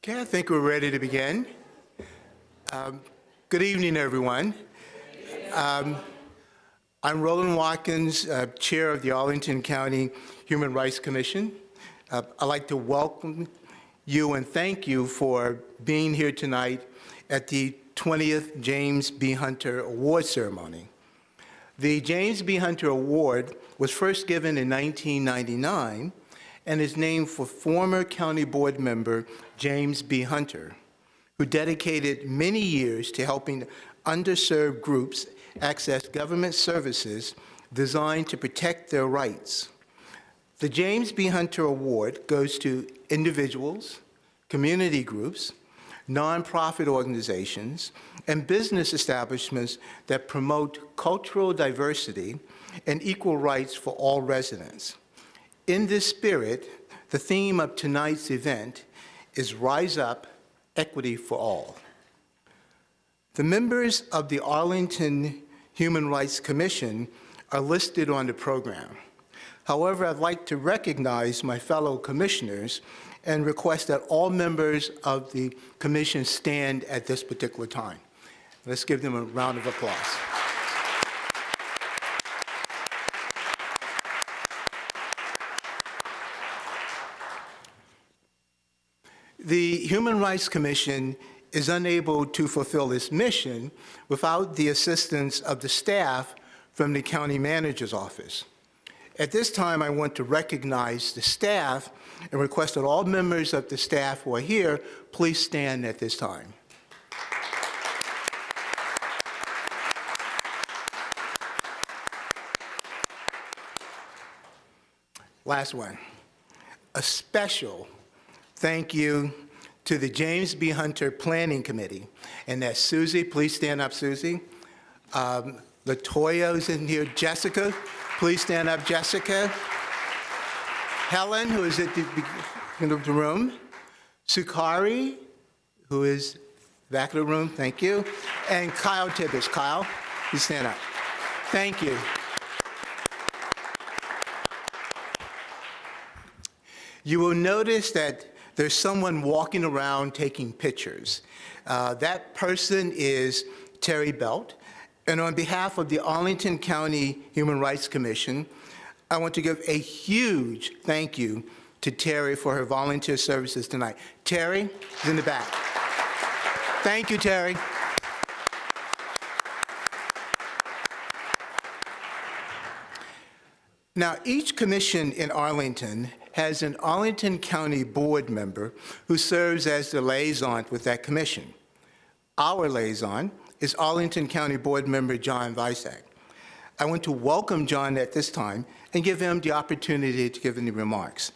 Okay, I think we're ready to begin. Good evening, everyone. I'm Roland Watkins, Chair of the Arlington County Human Rights Commission. I'd like to welcome you and thank you for being here tonight at the 20th James B. Hunter Award Ceremony. The James B. Hunter Award was first given in 1999 and is named for former County Board member James B. Hunter, who dedicated many years to helping underserved groups access government services designed to protect their rights. The James B. Hunter Award goes to individuals, community groups, nonprofit organizations, and business establishments that promote cultural diversity and equal rights for all residents. In this spirit, the theme of tonight's event is Rise Up, Equity for All. The members of the Arlington Human Rights Commission are listed on the program. However, I'd like to recognize my fellow commissioners and request that all members of the commission stand at this particular time. Let's give them a round of applause. The Human Rights Commission is unable to fulfill its mission without the assistance of the staff from the County Manager's Office. At this time, I want to recognize the staff and request that all members of the staff who are here, please stand at this time. Last one. A special thank you to the James B. Hunter Planning Committee. And that's Susie. Please stand up, Susie. Latoya's in here. Jessica. Please stand up, Jessica. Helen, who is at the beginning of the room. Sukari, who is back of the room. Thank you. And Kyle Tibbetts. Kyle, please stand up. Thank you. You will notice that there's someone walking around taking pictures. That person is Terry Belt. And on behalf of the Arlington County Human Rights Commission, I want to give a huge thank you to Terry for her volunteer services tonight. Terry is in the back. Thank you, Terry. Now, each commission in Arlington has an Arlington County Board member who serves as the liaison with that commission. Our liaison is Arlington County Board member John Visak. I want to welcome John at this time and give him the opportunity to give any remarks.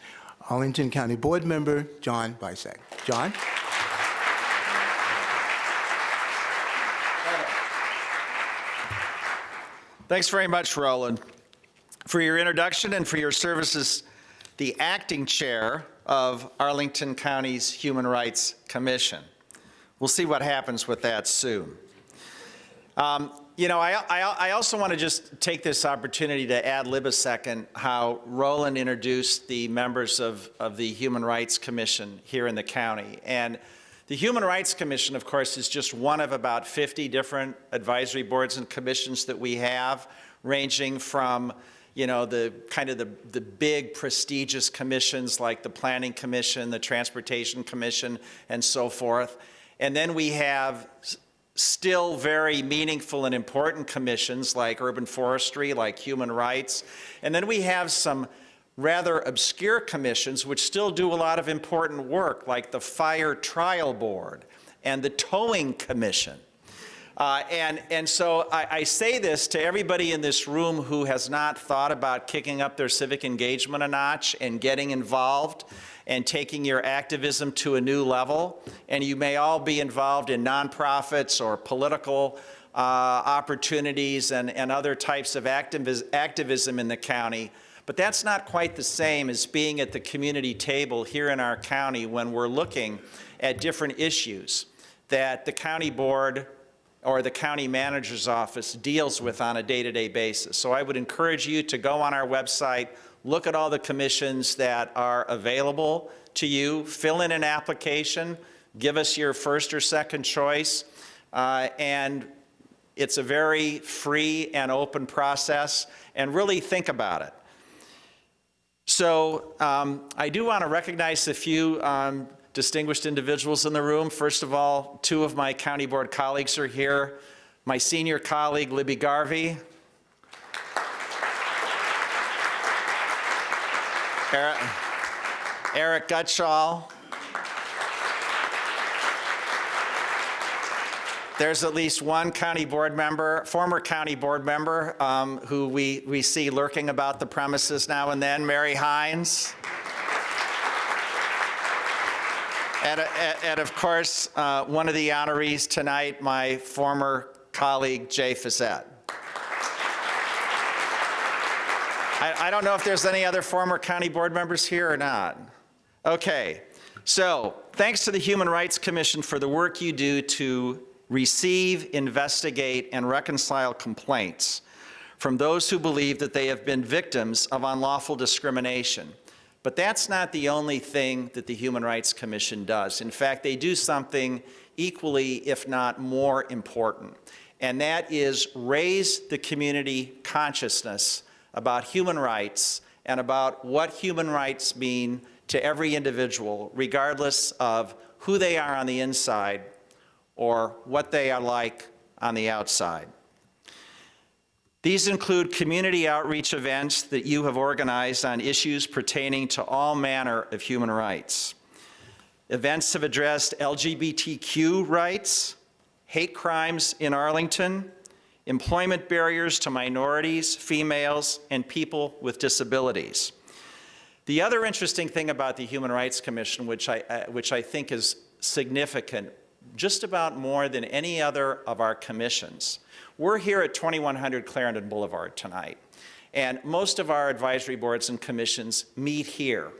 Arlington County Board member John Visak. John? Thanks very much, Roland, for your introduction and for your service as the acting chair of Arlington County's Human Rights Commission. We'll see what happens with that soon. I also want to just take this opportunity to ad-lib a second how Roland introduced the members of the Human Rights Commission here in the county. And the Human Rights Commission, of course, is just one of about 50 different advisory boards and commissions that we have, ranging from the big prestigious commissions like the Planning Commission, the Transportation Commission, and so forth. And then we have still very meaningful and important commissions like urban forestry, like human rights. And then we have some rather obscure commissions which still do a lot of important work, like the Fire Trial Board and the Towing Commission. And so I say this to everybody in this room who has not thought about kicking up their civic engagement a notch and getting involved and taking your activism to a new level. And you may all be involved in nonprofits or political opportunities and other types of activism in the county. But that's not quite the same as being at the community table here in our county when we're looking at different issues that the county board or the county manager's office deals with on a day-to-day basis. So I would encourage you to go on our website, look at all the commissions that are available to you. Fill in an application, give us your first or second choice, and it's a very free and open process, and really think about it. So I do want to recognize a few distinguished individuals in the room. First of all, two of my county board colleagues are here. My senior colleague, Libby Garvey. Eric Gutschall. There's at least one county board member, former county board member, who we see lurking about the premises now and then, Mary Hines. And of course, one of the honorees tonight, my former colleague, Jay Fisette. I don't know if there's any other former county board members here or not. Okay, so thanks to the Human Rights Commission for the work you do to receive, investigate, and reconcile complaints from those who believe that they have been victims of unlawful discrimination. But that's not the only thing that the Human Rights Commission does. In fact, they do something equally, if not more important, and that is raise the community consciousness about human rights and about what human rights mean to every individual, regardless of who they are on the inside or what they are like on the outside. These include community outreach events that you have organized on issues pertaining to all manner of human rights. Events have addressed LGBTQ rights, hate crimes in Arlington, employment barriers to minorities, females, and people with disabilities. The other interesting thing about the Human Rights Commission, which I think is significant, just about more than any other of our commissions. We're here at 2100 Clarendon Boulevard tonight, and most of our advisory boards and commissions meet here.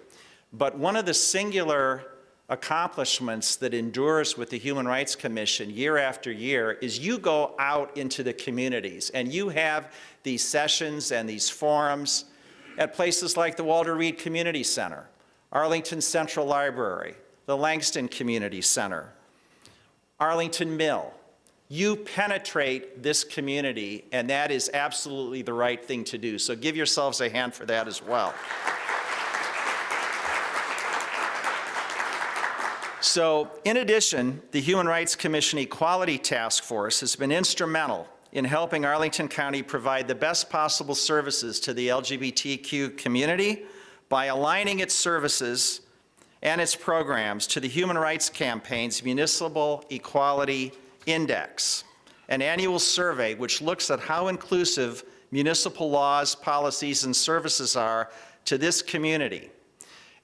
But one of the singular accomplishments that endures with the Human Rights Commission year after year is you go out into the communities and you have these sessions and these forums at places like the Walter Reed Community Center, Arlington Central Library, the Langston Community Center, Arlington Mill. You penetrate this community, and that is absolutely the right thing to do. So give yourselves a hand for that as well. So, in addition, the Human Rights Commission Equality Task Force has been instrumental in helping Arlington County provide the best possible services to the LGBTQ community by aligning its services and its programs to the Human Rights Campaign's Municipal Equality Index, an annual survey which looks at how inclusive municipal laws, policies, and services are to this community.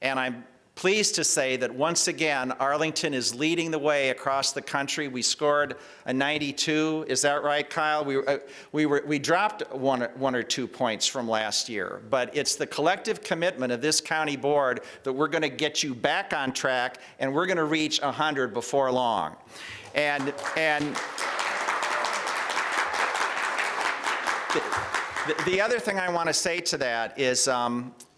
And I'm pleased to say that once again, Arlington is leading the way across the country. We scored a 92. Is that right, Kyle? We dropped one or 2 points from last year, but it's the collective commitment of this county board that we're going to get you back on track, and we're going to reach 100 before long. And the other thing I want to say to that is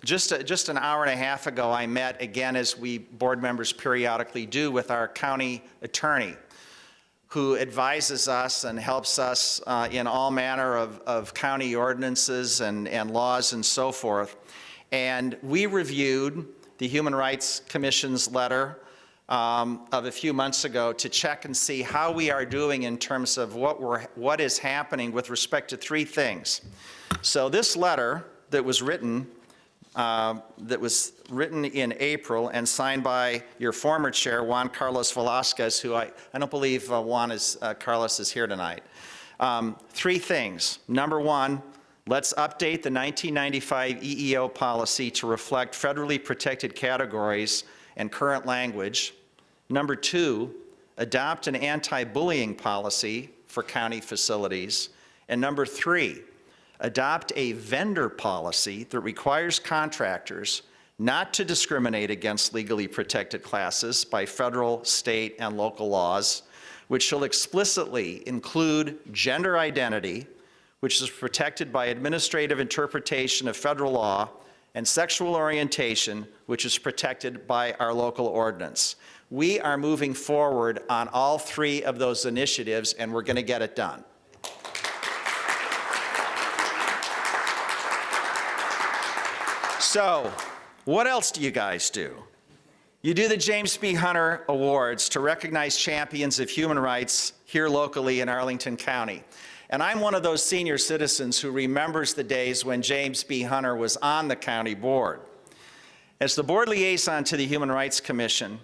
just an hour and a half ago, I met, again, as we board members periodically do, with our county attorney, who advises us and helps us in all manner of county ordinances and laws and so forth. And we reviewed the Human Rights Commission's letter of a few months ago to check and see how we are doing in terms of what is happening with respect to three things. So this letter that was written in April and signed by your former chair, Juan Carlos Velasquez, who I don't believe Carlos is here tonight. Three things. Number one, let's update the 1995 EEO policy to reflect federally protected categories and current language. Number two, adopt an anti-bullying policy for county facilities. And number three, adopt a vendor policy that requires contractors not to discriminate against legally protected classes by federal, state, and local laws, which shall explicitly include gender identity, which is protected by administrative interpretation of federal law and sexual orientation, which is protected by our local ordinance. We are moving forward on all three of those initiatives, and we're going to get it done. So, what else do you guys do? You do the James B. Hunter Awards to recognize champions of human rights here locally in Arlington County. And I'm one of those senior citizens who remembers the days when James B. Hunter was on the county board. As the board liaison to the Human Rights Commission,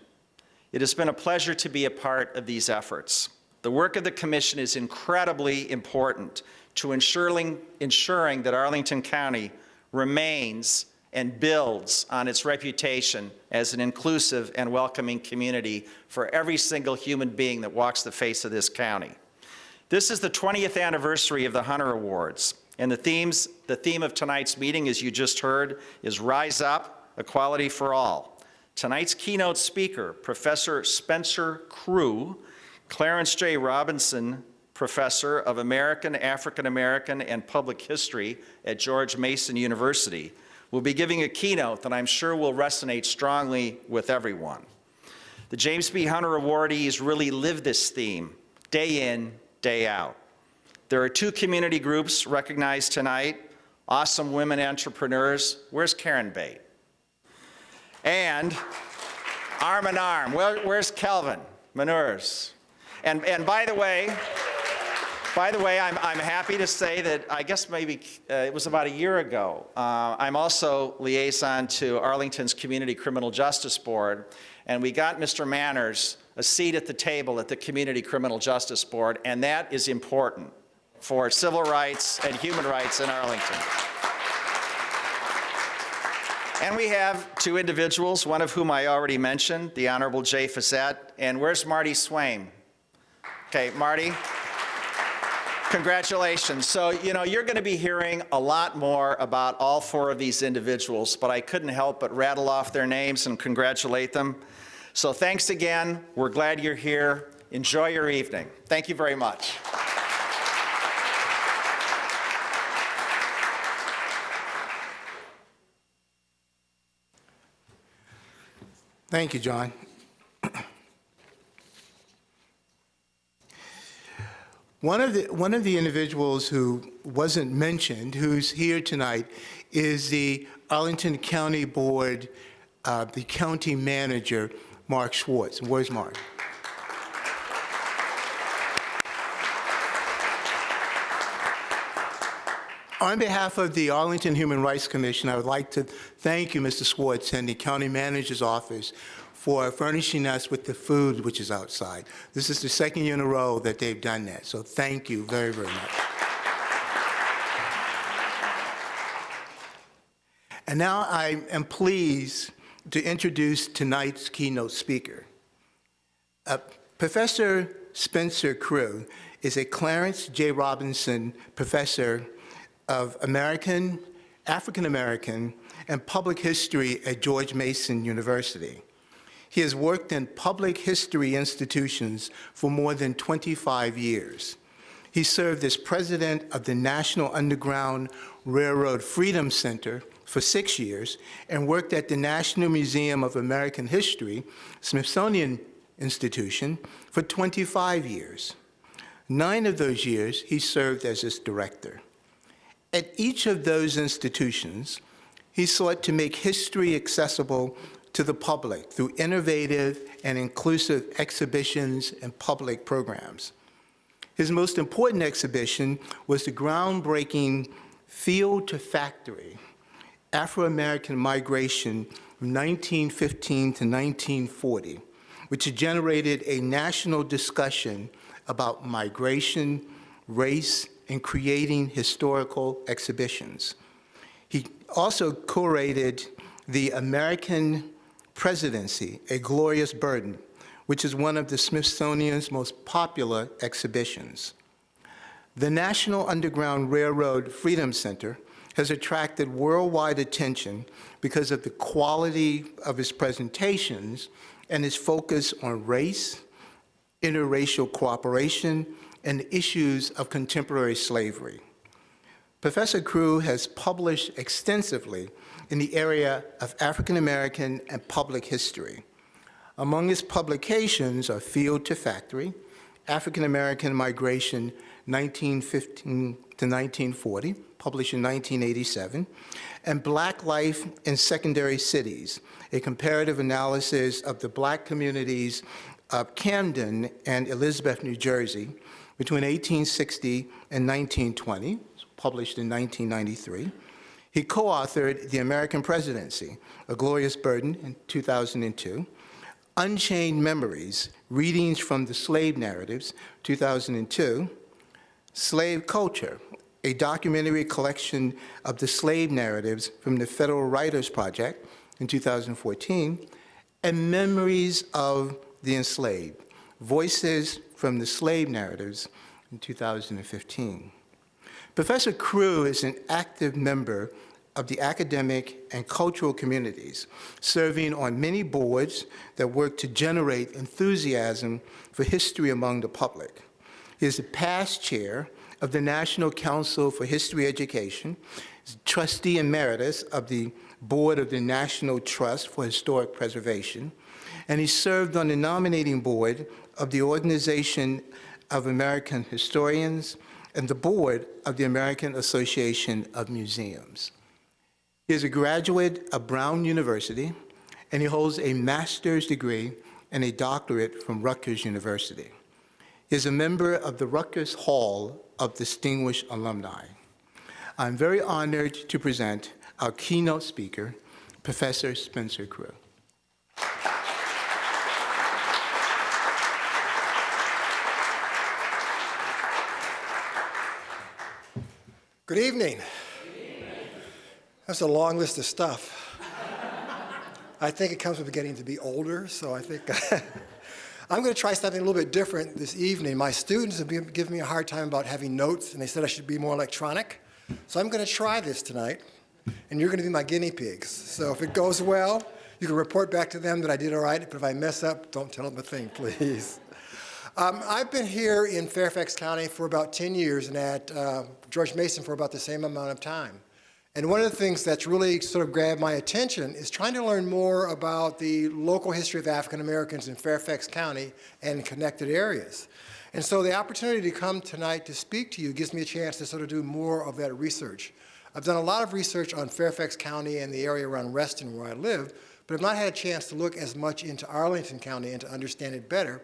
it has been a pleasure to be a part of these efforts. The work of the commission is incredibly important to ensuring that Arlington County remains and builds on its reputation as an inclusive and welcoming community for every single human being that walks the face of this county. This is the 20th anniversary of the Hunter Awards, and the theme of tonight's meeting, as you just heard, is Rise Up, Equality for All. Tonight's keynote speaker, Professor Spencer Crewe, Clarence J. Robinson Professor of American, African American, and Public History at George Mason University, will be giving a keynote that I'm sure will resonate strongly with everyone. The James B. Hunter awardees really live this theme day in, day out. There are two community groups recognized tonight, awesome women entrepreneurs. Where's Karen Bate? And Arm in Arm. Where's Kelvin Manures? And by the way, I'm happy to say that I guess maybe it was about a year ago, I'm also liaison to Arlington's Community Criminal Justice Board, and we got Mr. Manners a seat at the table at the Community Criminal Justice Board, and that is important for civil rights and human rights in Arlington. And we have two individuals, one of whom I already mentioned, the Honorable Jay Fisette, and where's Marty Swaim? Okay, Marty. Congratulations. So, you're going to be hearing a lot more about all four of these individuals, but I couldn't help but rattle off their names and congratulate them. So thanks again. We're glad you're here. Enjoy your evening. Thank you very much. Thank you, John. One of the individuals who wasn't mentioned, who's here tonight, is the Arlington County Board, the county manager, Mark Schwartz. Where's Mark? On behalf of the Arlington Human Rights Commission, I would like to thank you, Mr. Schwartz, and the county manager's office for furnishing us with the food which is outside. This is the second year in a row that they've done that, so thank you very, very much. And now I am pleased to introduce tonight's keynote speaker. Professor Spencer Crewe is a Clarence J. Robinson Professor of African American, and Public History at George Mason University. He has worked in public history institutions for more than 25 years. He served as president of the National Underground Railroad Freedom Center for 6 years and worked at the National Museum of American History, Smithsonian Institution, for 25 years. 9 of those years, he served as its director. At each of those institutions, he sought to make history accessible to the public through innovative and inclusive exhibitions and public programs. His most important exhibition was the groundbreaking Field to Factory, Afro-American Migration from 1915 to 1940, which generated a national discussion about migration, race, and creating historical exhibitions. He also curated the American Presidency, A Glorious Burden, which is one of the Smithsonian's most popular exhibitions. The National Underground Railroad Freedom Center has attracted worldwide attention because of the quality of his presentations and his focus on race, interracial cooperation, and issues of contemporary slavery. Professor Crewe has published extensively in the area of African American and public history. Among his publications are Field to Factory, African American Migration 1915 to 1940, published in 1987, and Black Life in Secondary Cities, a comparative analysis of the Black communities of Camden and Elizabeth, New Jersey, between 1860 and 1920, published in 1993. He co-authored The American Presidency, A Glorious Burden in 2002, Unchained Memories, Readings from the Slave Narratives, 2002, Slave Culture, a documentary collection of the slave narratives from the Federal Writers Project in 2014, and Memories of the Enslaved, Voices from the Slave Narratives in 2015. Professor Crewe is an active member of the academic and cultural communities, serving on many boards that work to generate enthusiasm for history among the public. He is the past chair of the National Council for History Education, trustee emeritus of the Board of the National Trust for Historic Preservation, and he served on the nominating board of the Organization of American Historians and the board of the American Association of Museums. He is a graduate of Brown University, and he holds a master's degree and a doctorate from Rutgers University. He is a member of the Rutgers Hall of Distinguished Alumni. I'm very honored to present our keynote speaker, Professor Spencer Crewe. Good evening. That's a long list of stuff. I think it comes with getting to be older, so I think I'm going to try something a little bit different this evening. My students have been giving me a hard time about having notes, and they said I should be more electronic. So I'm going to try this tonight, and you're going to be my guinea pigs. So if it goes well, you can report back to them that I did all right, but if I mess up, don't tell them a thing, please. I've been here in Fairfax County for about 10 years and at George Mason for about the same amount of time. And one of the things that's really sort of grabbed my attention is trying to learn more about the local history of African Americans in Fairfax County and connected areas. And so the opportunity to come tonight to speak to you gives me a chance to sort of do more of that research. I've done a lot of research on Fairfax County and the area around Reston where I live, but I've not had a chance to look as much into Arlington County and to understand it better,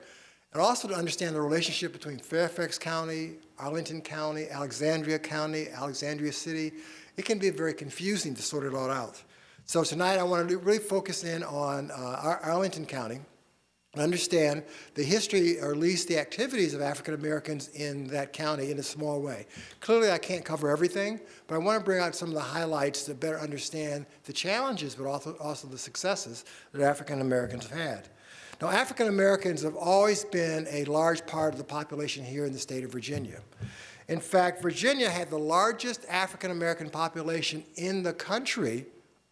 and also to understand the relationship between Fairfax County, Arlington County, Alexandria County, Alexandria City. It can be very confusing to sort it all out. So tonight I want to really focus in on Arlington County and understand the history, or at least the activities of African Americans in that county in a small way. Clearly I can't cover everything, but I want to bring out some of the highlights to better understand the challenges, but also the successes that African Americans have had. Now, African Americans have always been a large part of the population here in the state of Virginia. In fact, Virginia had the largest African American population in the country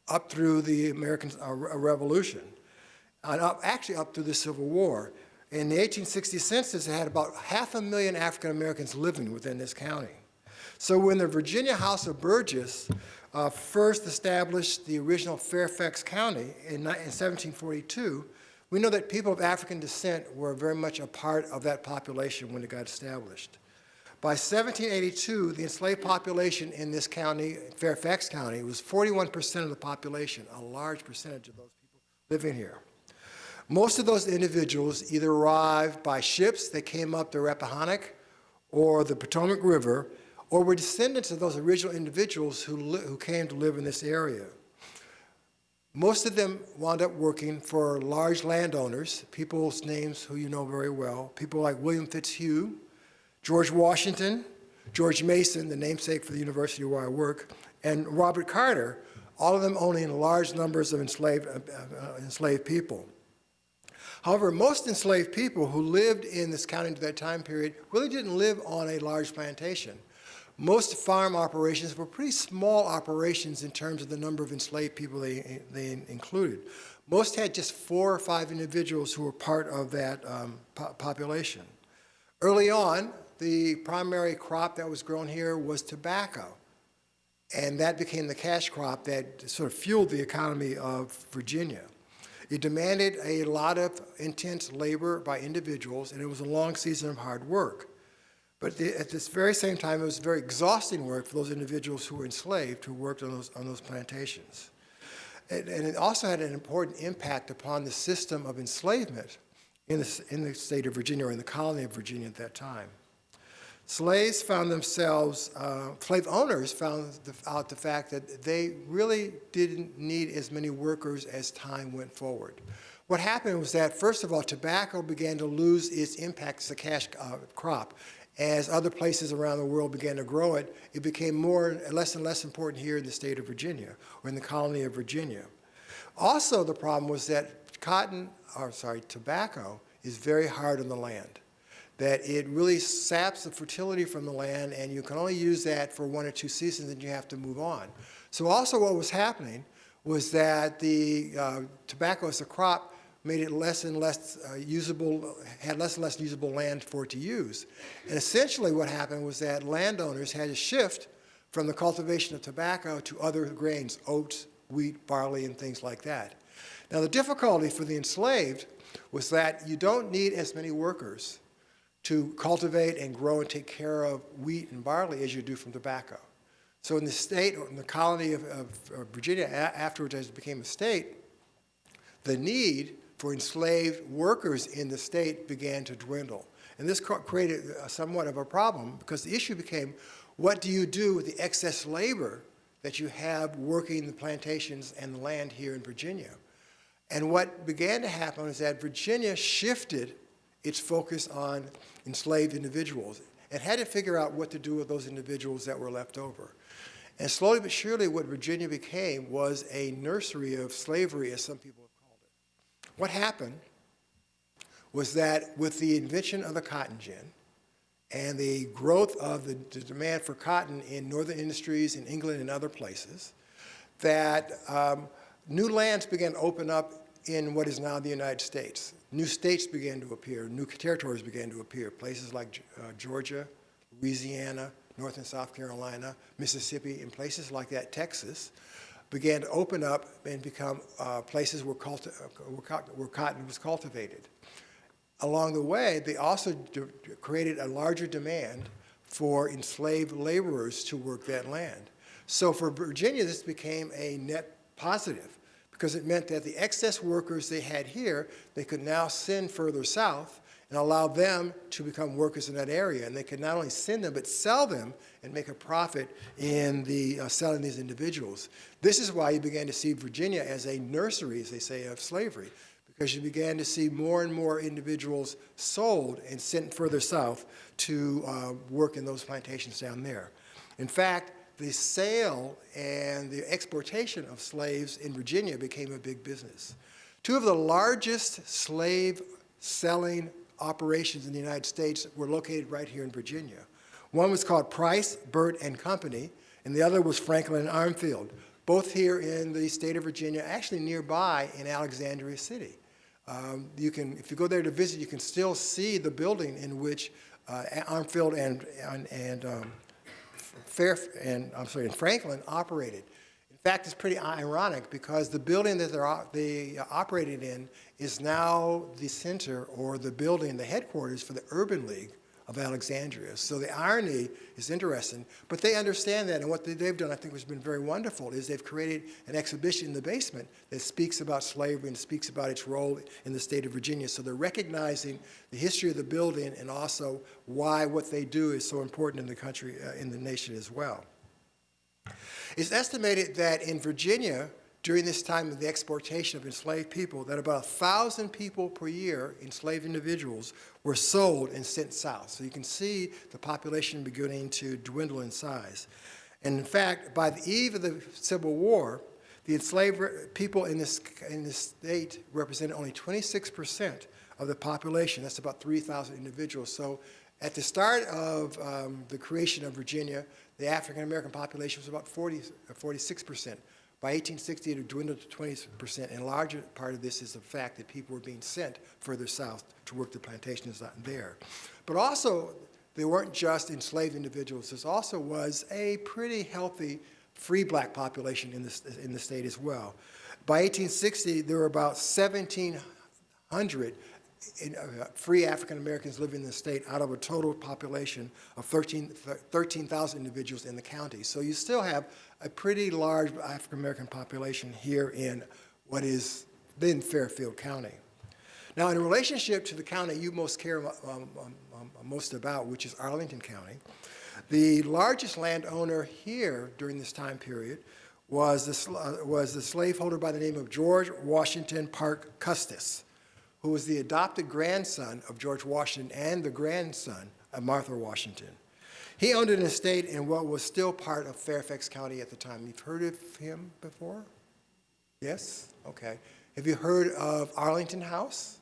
up through the American Revolution, and actually up through the Civil War. In the 1860 census, it had about 500,000 African Americans living within this county. So when the Virginia House of Burgess first established the original Fairfax County in 1742, we know that people of African descent were very much a part of that population when it got established. By 1782, the enslaved population in this county, Fairfax County, was 41% of the population, a large percentage of those people living here. Most of those individuals either arrived by ships that came up the Rappahannock or the Potomac River, or were descendants of those original individuals who came to live in this area. Most of them wound up working for large landowners, people's names who you know very well, people like William Fitzhugh, George Washington, George Mason, the namesake for the university where I work, and Robert Carter, all of them owning large numbers of enslaved people. However, most enslaved people who lived in this county during that time period really didn't live on a large plantation. Most farm operations were pretty small operations in terms of the number of enslaved people they included. Most had just 4 or 5 individuals who were part of that population. Early on, the primary crop that was grown here was tobacco. And that became the cash crop that sort of fueled the economy of Virginia. It demanded a lot of intense labor by individuals, and it was a long season of hard work. But at this very same time, it was very exhausting work for those individuals who were enslaved, who worked on those plantations. And it also had an important impact upon the system of enslavement in the state of Virginia, or in the colony of Virginia at that time. Slaves found themselves, slave owners found out the fact that they really didn't need as many workers as time went forward. What happened was that, first of all, tobacco began to lose its impact as a cash crop. As other places around the world began to grow it, it became less and less important here in the state of Virginia, or in the colony of Virginia. Also, the problem was that tobacco is very hard on the land, that it really saps the fertility from the land, and you can only use that for 1 or 2 seasons, and you have to move on. So also what was happening was that the tobacco as a crop made it less and less usable, had less and less usable land for it to use. And essentially what happened was that landowners had to shift from the cultivation of tobacco to other grains, oats, wheat, barley, and things like that. Now the difficulty for the enslaved was that you don't need as many workers to cultivate and grow and take care of wheat and barley as you do from tobacco. So in the state, or in the colony of Virginia, afterwards as it became a state, the need for enslaved workers in the state began to dwindle. And this created somewhat of a problem, because the issue became, what do you do with the excess labor that you have working the plantations and the land here in Virginia? And what began to happen is that Virginia shifted its focus on enslaved individuals and had to figure out what to do with those individuals that were left over. And slowly but surely, what Virginia became was a nursery of slavery, as some people have called it. What happened was that with the invention of the cotton gin and the growth of the demand for cotton in northern industries in England and other places, that new lands began to open up in what is now the United States. New states began to appear, new territories began to appear, places like Georgia, Louisiana, North and South Carolina, Mississippi, and places like that, Texas, began to open up and become places where cotton was cultivated. Along the way, they also created a larger demand for enslaved laborers to work that land. So for Virginia, this became a net positive, because it meant that the excess workers they had here, they could now send further south and allow them to become workers in that area. And they could not only send them, but sell them and make a profit in the selling these individuals. This is why you began to see Virginia as a nursery, as they say, of slavery, because you began to see more and more individuals sold and sent further south to work in those plantations down there. In fact, the sale and the exportation of slaves in Virginia became a big business. Two of the largest slave selling operations in the United States were located right here in Virginia. One was called Price, Burt and Company, and the other was Franklin and Armfield, both here in the state of Virginia, actually nearby in Alexandria City. If you go there to visit, you can still see the building in which Armfield and Franklin operated. In fact, it's pretty ironic, because the building that they operated in is now the center, or the building, the headquarters for the Urban League of Alexandria. So the irony is interesting, but they understand that, and what they've done, I think, has been very wonderful, is they've created an exhibition in the basement that speaks about slavery and speaks about its role in the state of Virginia. So they're recognizing the history of the building, and also why what they do is so important in the country, in the nation as well. It's estimated that in Virginia, during this time of the exportation of enslaved people, that about 1,000 people per year, enslaved individuals, were sold and sent south. So you can see the population beginning to dwindle in size. And in fact, by the eve of the Civil War, the enslaved people in this state represented only 26% of the population. That's about 3,000 individuals. So at the start of the creation of Virginia, the African-American population was about 46%. By 1860, it had dwindled to 20%, and a larger part of this is the fact that people were being sent further south to work the plantations out there. But also, they weren't just enslaved individuals. There also was a pretty healthy free black population in the state as well. By 1860, there were about 1,700 free African Americans living in the state out of a total population of 13,000 individuals in the county. So you still have a pretty large African American population here in what is then Fairfield County. Now, in relationship to the county you most care most about, which is Arlington County, the largest landowner here during this time period was the slaveholder by the name of George Washington Parke Custis, who was the adopted grandson of George Washington and the grandson of Martha Washington. He owned an estate in what was still part of Fairfax County at the time. You've heard of him before? Yes? Okay. Have you heard of Arlington House?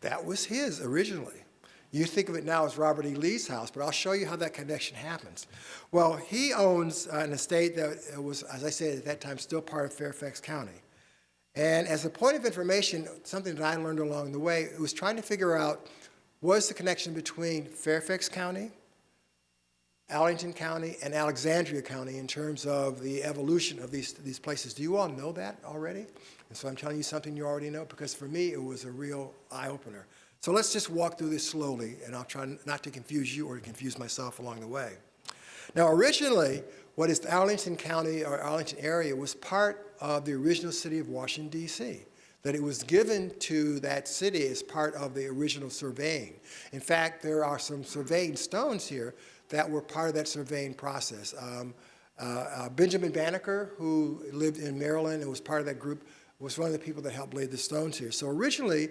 That was his originally. You think of it now as Robert E. Lee's house, but I'll show you how that connection happens. Well, he owns an estate that was, as I said, at that time still part of Fairfax County. And as a point of information, something that I learned along the way, it was trying to figure out what is the connection between Fairfax County, Arlington County, and Alexandria County in terms of the evolution of these places. Do you all know that already? And so I'm telling you something you already know, because for me, it was a real eye-opener. So let's just walk through this slowly, and I'll try not to confuse you or to confuse myself along the way. Now, originally, what is the Arlington County or Arlington area was part of the original city of Washington, D.C., that it was given to that city as part of the original surveying. In fact, there are some surveying stones here that were part of that surveying process. Benjamin Banneker, who lived in Maryland and was part of that group, was one of the people that helped lay the stones here. So originally,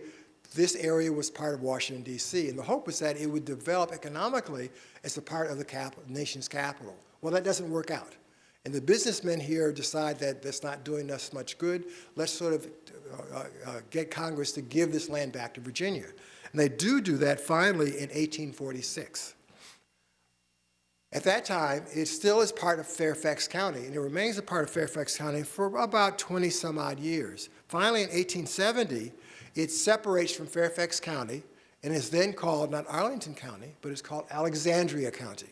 this area was part of Washington, D.C., and the hope was that it would develop economically as a part of the nation's capital. Well, that doesn't work out. And the businessmen here decide that that's not doing us much good. Let's sort of get Congress to give this land back to Virginia. And they do that finally in 1846. At that time, it still is part of Fairfax County, and it remains a part of Fairfax County for about 20-some-odd years. Finally, in 1870, it separates from Fairfax County and is then called not Arlington County, but it's called Alexandria County.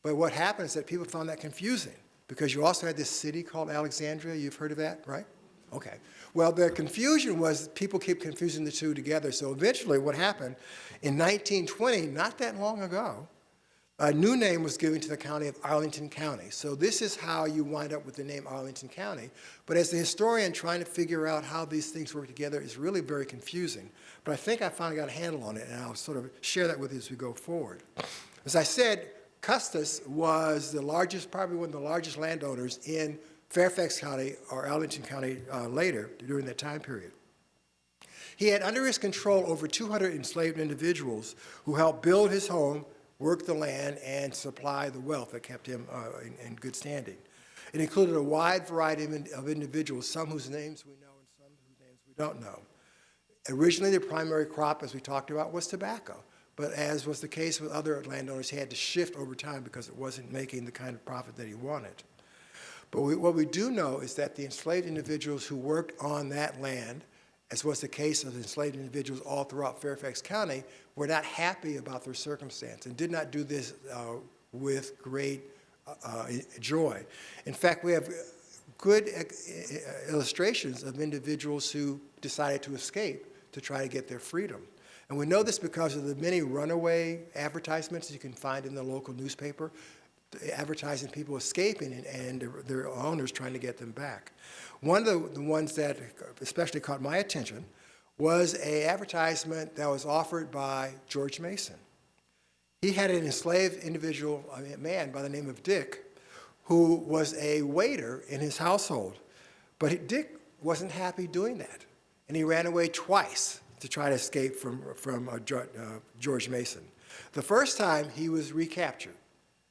But what happens is that people found that confusing, because you also had this city called Alexandria. You've heard of that, right? Okay. Well, the confusion was people keep confusing the two together. So eventually what happened, in 1920, not that long ago, a new name was given to the county of Arlington County. So this is how you wind up with the name Arlington County. But as the historian, trying to figure out how these things work together is really very confusing. But I think I finally got a handle on it, and I'll sort of share that with you as we go forward. As I said, Custis was the largest, probably one of the largest landowners in Fairfax County or Arlington County later during that time period. He had under his control over 200 enslaved individuals who helped build his home, work the land, and supply the wealth that kept him in good standing. It included a wide variety of individuals, some whose names we know and some whose names we don't know. Originally, the primary crop, as we talked about, was tobacco. But as was the case with other landowners, he had to shift over time because it wasn't making the kind of profit that he wanted. But what we do know is that the enslaved individuals who worked on that land, as was the case of enslaved individuals all throughout Fairfax County, were not happy about their circumstance and did not do this with great joy. In fact, we have good illustrations of individuals who decided to escape to try to get their freedom. And we know this because of the many runaway advertisements you can find in the local newspaper, advertising people escaping and their owners trying to get them back. One of the ones that especially caught my attention was an advertisement that was offered by George Mason. He had an enslaved individual, a man by the name of Dick, who was a waiter in his household. But Dick wasn't happy doing that, and he ran away twice to try to escape from George Mason. The first time, he was recaptured,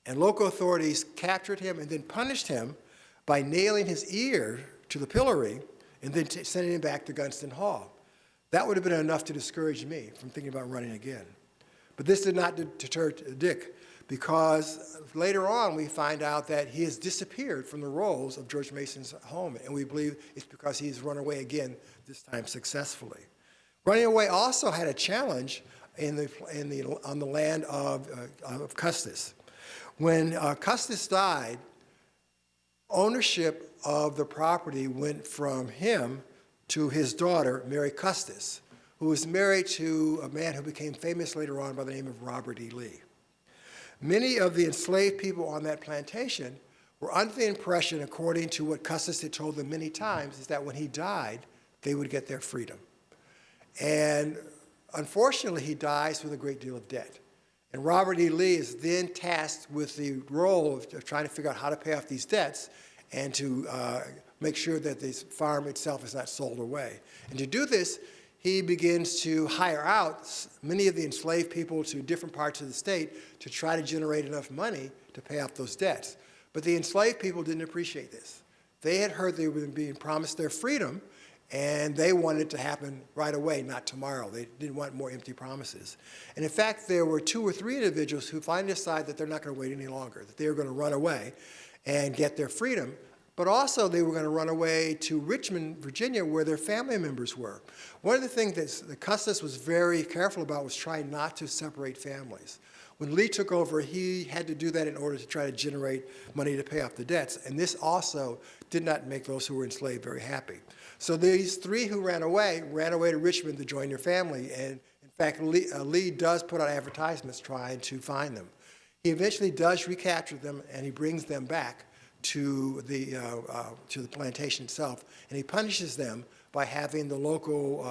and local authorities captured him and then punished him by nailing his ear to the pillory and then sending him back to Gunston Hall. That would have been enough to discourage me from thinking about running again. But this did not deter Dick, because later on we find out that he has disappeared from the rolls of George Mason's home, and we believe it's because he's run away again, this time successfully. Running away also had a challenge on the land of Custis. When Custis died, 2 of his sons, Clarence and Clarence, were enslaved. Clarence was the oldest, and Clarence was the youngest. Clarence was the oldest, and Clarence was the youngest. When Custis died, 2 of his sons, Clarence and Clarence, were enslaved. Clarence was the oldest, and Clarence was the youngest. ownership of the property went from him to his daughter, Mary Custis, who was married to a man who became famous later on by the name of Robert E. Lee. Many of the enslaved people on that plantation were under the impression, according to what Custis had told them many times, is that when he died, they would get their freedom. And unfortunately, he dies with a great deal of debt. And Robert E. Lee is then tasked with the role of trying to figure out how to pay off these debts and to make sure that this farm itself is not sold away. And to do this, he begins to hire out many of the enslaved people to different parts of the state to try to generate enough money to pay off those debts. But the enslaved people didn't appreciate this. They had heard they were being promised their freedom, and they wanted it to happen right away, not tomorrow. They didn't want more empty promises. And in fact, there were 2 or 3 individuals who finally decided that they're not going to wait any longer, that they were going to run away and get their freedom. But also they were going to run away to Richmond, Virginia, where their family members were. One of the things that Custis was very careful about was trying not to separate families. When Lee took over, he had to do that in order to try to generate money to pay off the debts. And this also did not make those who were enslaved very happy. So these 3 who ran away to Richmond to join their family. And in fact, Lee does put out advertisements trying to find them. He eventually does recapture them, and he brings them back to the plantation itself, and he punishes them by having the local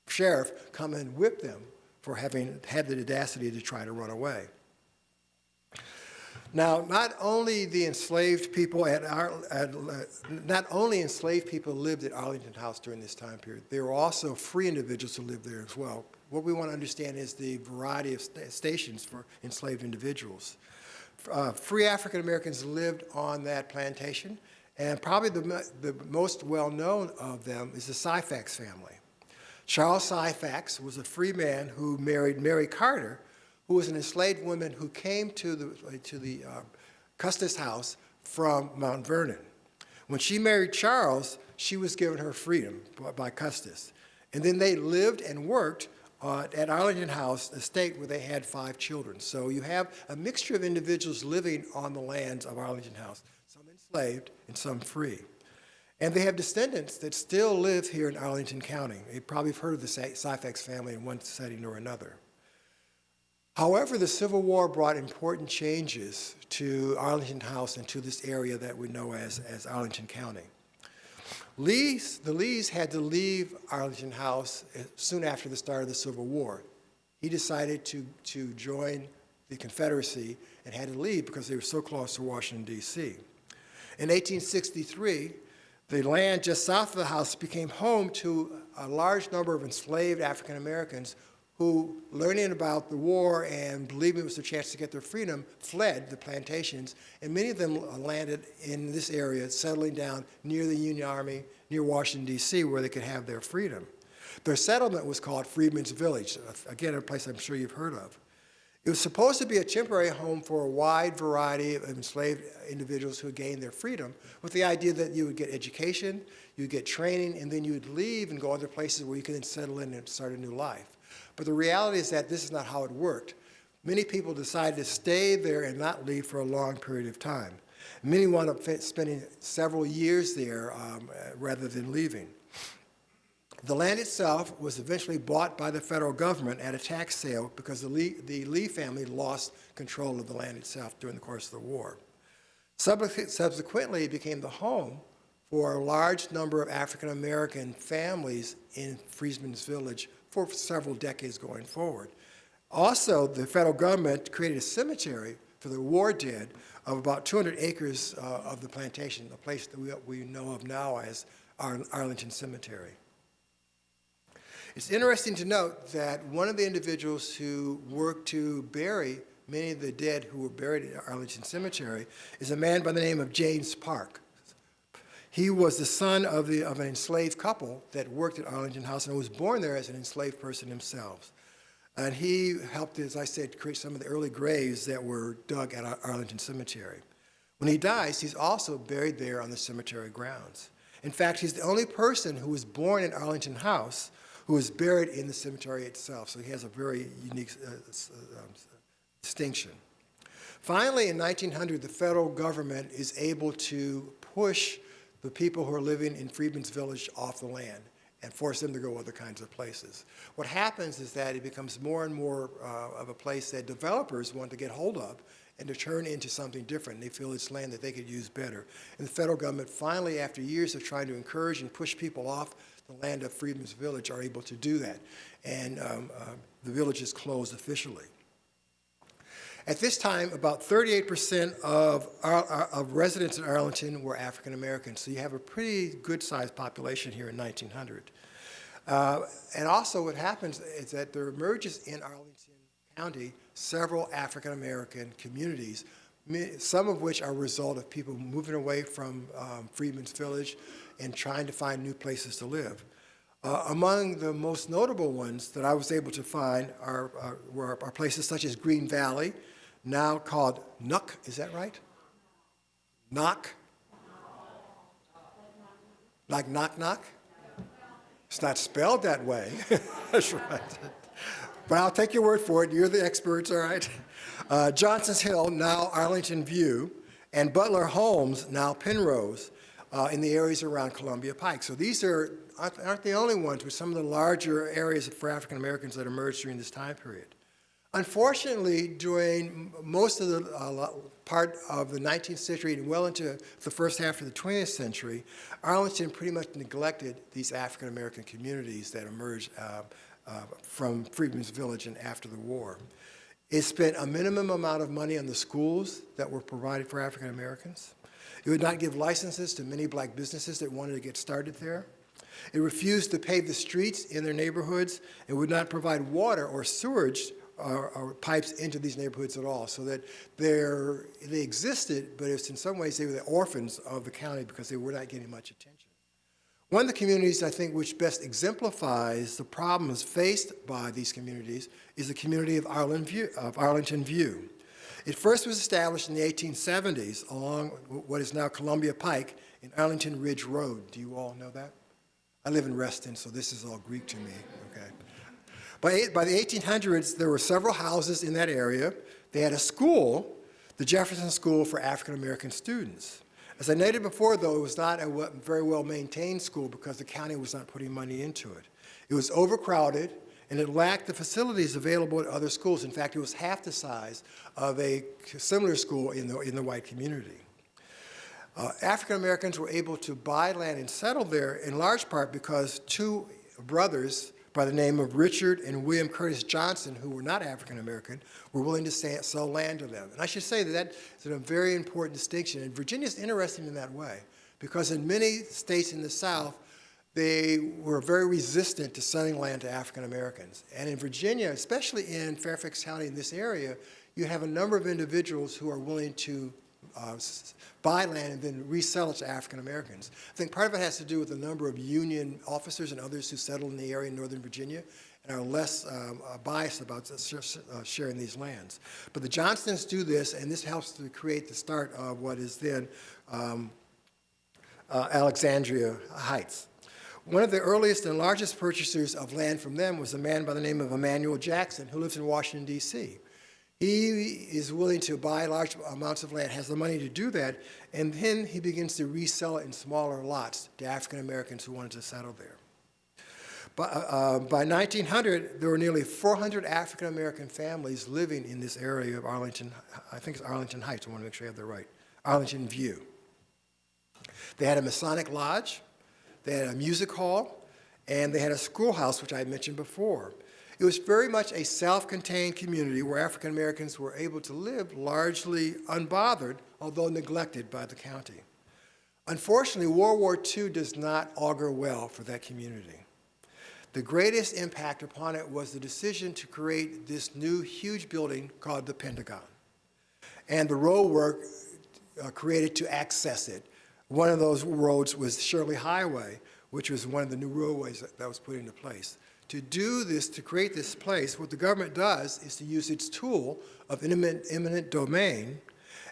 sheriff come and whip them for having had the audacity to try to run away. Now, not only enslaved people lived at Arlington House during this time period, there were also free individuals who lived there as well. What we want to understand is the variety of stations for enslaved individuals. Free African Americans lived on that plantation, and probably the most well-known of them is the Syphax family. Charles Syphax was a free man who married Mary Carter, who was an enslaved woman who came to the Custis house from Mount Vernon. When she married Charles, she was given her freedom by Custis. And then they lived and worked at Arlington House, a estate where they had 5 children. So you have a mixture of individuals living on the lands of Arlington House, some enslaved and some free. And they have descendants that still live here in Arlington County. You probably have heard of the Syphax family in one setting or another. However, the Civil War brought important changes to Arlington House and to this area that we know as Arlington County. The Lees had to leave Arlington House soon after the start of the Civil War. He decided to join the Confederacy and had to leave because they were so close to Washington, D.C. In 1863, the land just south of the house became home to a large number of enslaved African Americans who, learning about the war and believing it was their chance to get their freedom, fled the plantations, and many of them landed in this area, settling down near the Union Army, near Washington, D.C., where they could have their freedom. Their settlement was called Freedmen's Village, again, a place I'm sure you've heard of. It was supposed to be a temporary home for a wide variety of enslaved individuals who had gained their freedom, with the idea that you would get education, you would get training, and then you would leave and go other places where you could then settle in and start a new life. But the reality is that this is not how it worked. Many people decided to stay there and not leave for a long period of time. Many wound up spending several years there rather than leaving. The land itself was eventually bought by the federal government at a tax sale because the Lee family lost control of the land itself during the course of the war. Subsequently, it became the home for a large number of African American families in Freedmen's Village for several decades going forward. Also, the federal government created a cemetery for the war dead of about 200 acres of the plantation, a place that we know of now as Arlington Cemetery. It's interesting to note that one of the individuals who worked to bury many of the dead who were buried at Arlington Cemetery is a man by the name of James Park. He was the son of an enslaved couple that worked at Arlington House and was born there as an enslaved person himself. And he helped, as I said, create some of the early graves that were dug at Arlington Cemetery. When he dies, he's also buried there on the cemetery grounds. In fact, he's the only person who was born in Arlington House who was buried in the cemetery itself. So he has a very unique distinction. Finally, in 1900, the federal government is able to push the people who are living in Freedmen's Village off the land and force them to go other kinds of places. What happens is that it becomes more and more of a place that developers want to get hold of and to turn into something different. They feel it's land that they could use better. And the federal government finally, after years of trying to encourage and push people off the land of Freedmen's Village, are able to do that. And the village is closed officially. At this time, about 38% of residents in Arlington were African Americans, so you have a pretty good-sized population here in 1900. And also what happens is that there emerges in Arlington County several African American communities, some of which are a result of people moving away from Freedmen's Village and trying to find new places to live. Among the most notable ones that I was able to find were places such as Green Valley, now called Nook, is that right? Knock? Like knock knock? It's not spelled that way. That's right. But I'll take your word for it. You're the experts, all right? Johnson's Hill, now Arlington View, and Butler Homes, now Penrose, in the areas around Columbia Pike. So these aren't the only ones, but some of the larger areas for African Americans that emerged during this time period. Unfortunately, during most of the part of the 19th century and well into the first half of the 20th century, Arlington pretty much neglected these African American communities that emerged from Freedmen's Village and after the war. It spent a minimum amount of money on the schools that were provided for African Americans. It would not give licenses to many black businesses that wanted to get started there. It refused to pave the streets in their neighborhoods. It would not provide water or sewage or pipes into these neighborhoods at all, so that they existed, but it's in some ways they were the orphans of the county because they were not getting much attention. One of the communities, I think, which best exemplifies the problems faced by these communities is the community of Arlington View. It first was established in the 1870s along what is now Columbia Pike in Arlington Ridge Road. Do you all know that? I live in Reston, so this is all Greek to me, okay? By the 1800s, there were several houses in that area. They had a school, the Jefferson School for African American students. As I noted before, though, it was not a very well-maintained school because the county was not putting money into it. It was overcrowded, and it lacked the facilities available at other schools. In fact, it was half the size of a similar school in the white community. African Americans were able to buy land and settle there in large part because two brothers by the name of Richard and William Curtis Johnson, who were not African American, were willing to sell land to them. And I should say that is a very important distinction. And Virginia is interesting in that way, because in many states in the South, they were very resistant to selling land to African Americans. And in Virginia, especially in Fairfax County in this area, you have a number of individuals who are willing to buy land and then resell it to African Americans. I think part of it has to do with the number of Union officers and others who settled in the area in Northern Virginia and are less biased about sharing these lands. But the Johnstons do this, and this helps to create the start of what is then Alexandria Heights. One of the earliest and largest purchasers of land from them was a man by the name of Emmanuel Jackson, who lives in Washington, D.C. He is willing to buy large amounts of land, has the money to do that, and then he begins to resell it in smaller lots to African Americans who wanted to settle there. By 1900, there were nearly 400 African American families living in this area of Arlington. I think it's Arlington Heights. I want to make sure I have that right. Arlington View. They had a Masonic lodge, they had a music hall, and they had a schoolhouse, which I mentioned before. It was very much a self-contained community where African Americans were able to live largely unbothered, although neglected by the county. Unfortunately, World War II does not augur well for that community. The greatest impact upon it was the decision to create this new huge building called the Pentagon, and the road work created to access it. One of those roads was Shirley Highway, which was one of the new roadways that was put into place. To do this, to create this place, what the government does is to use its tool of eminent domain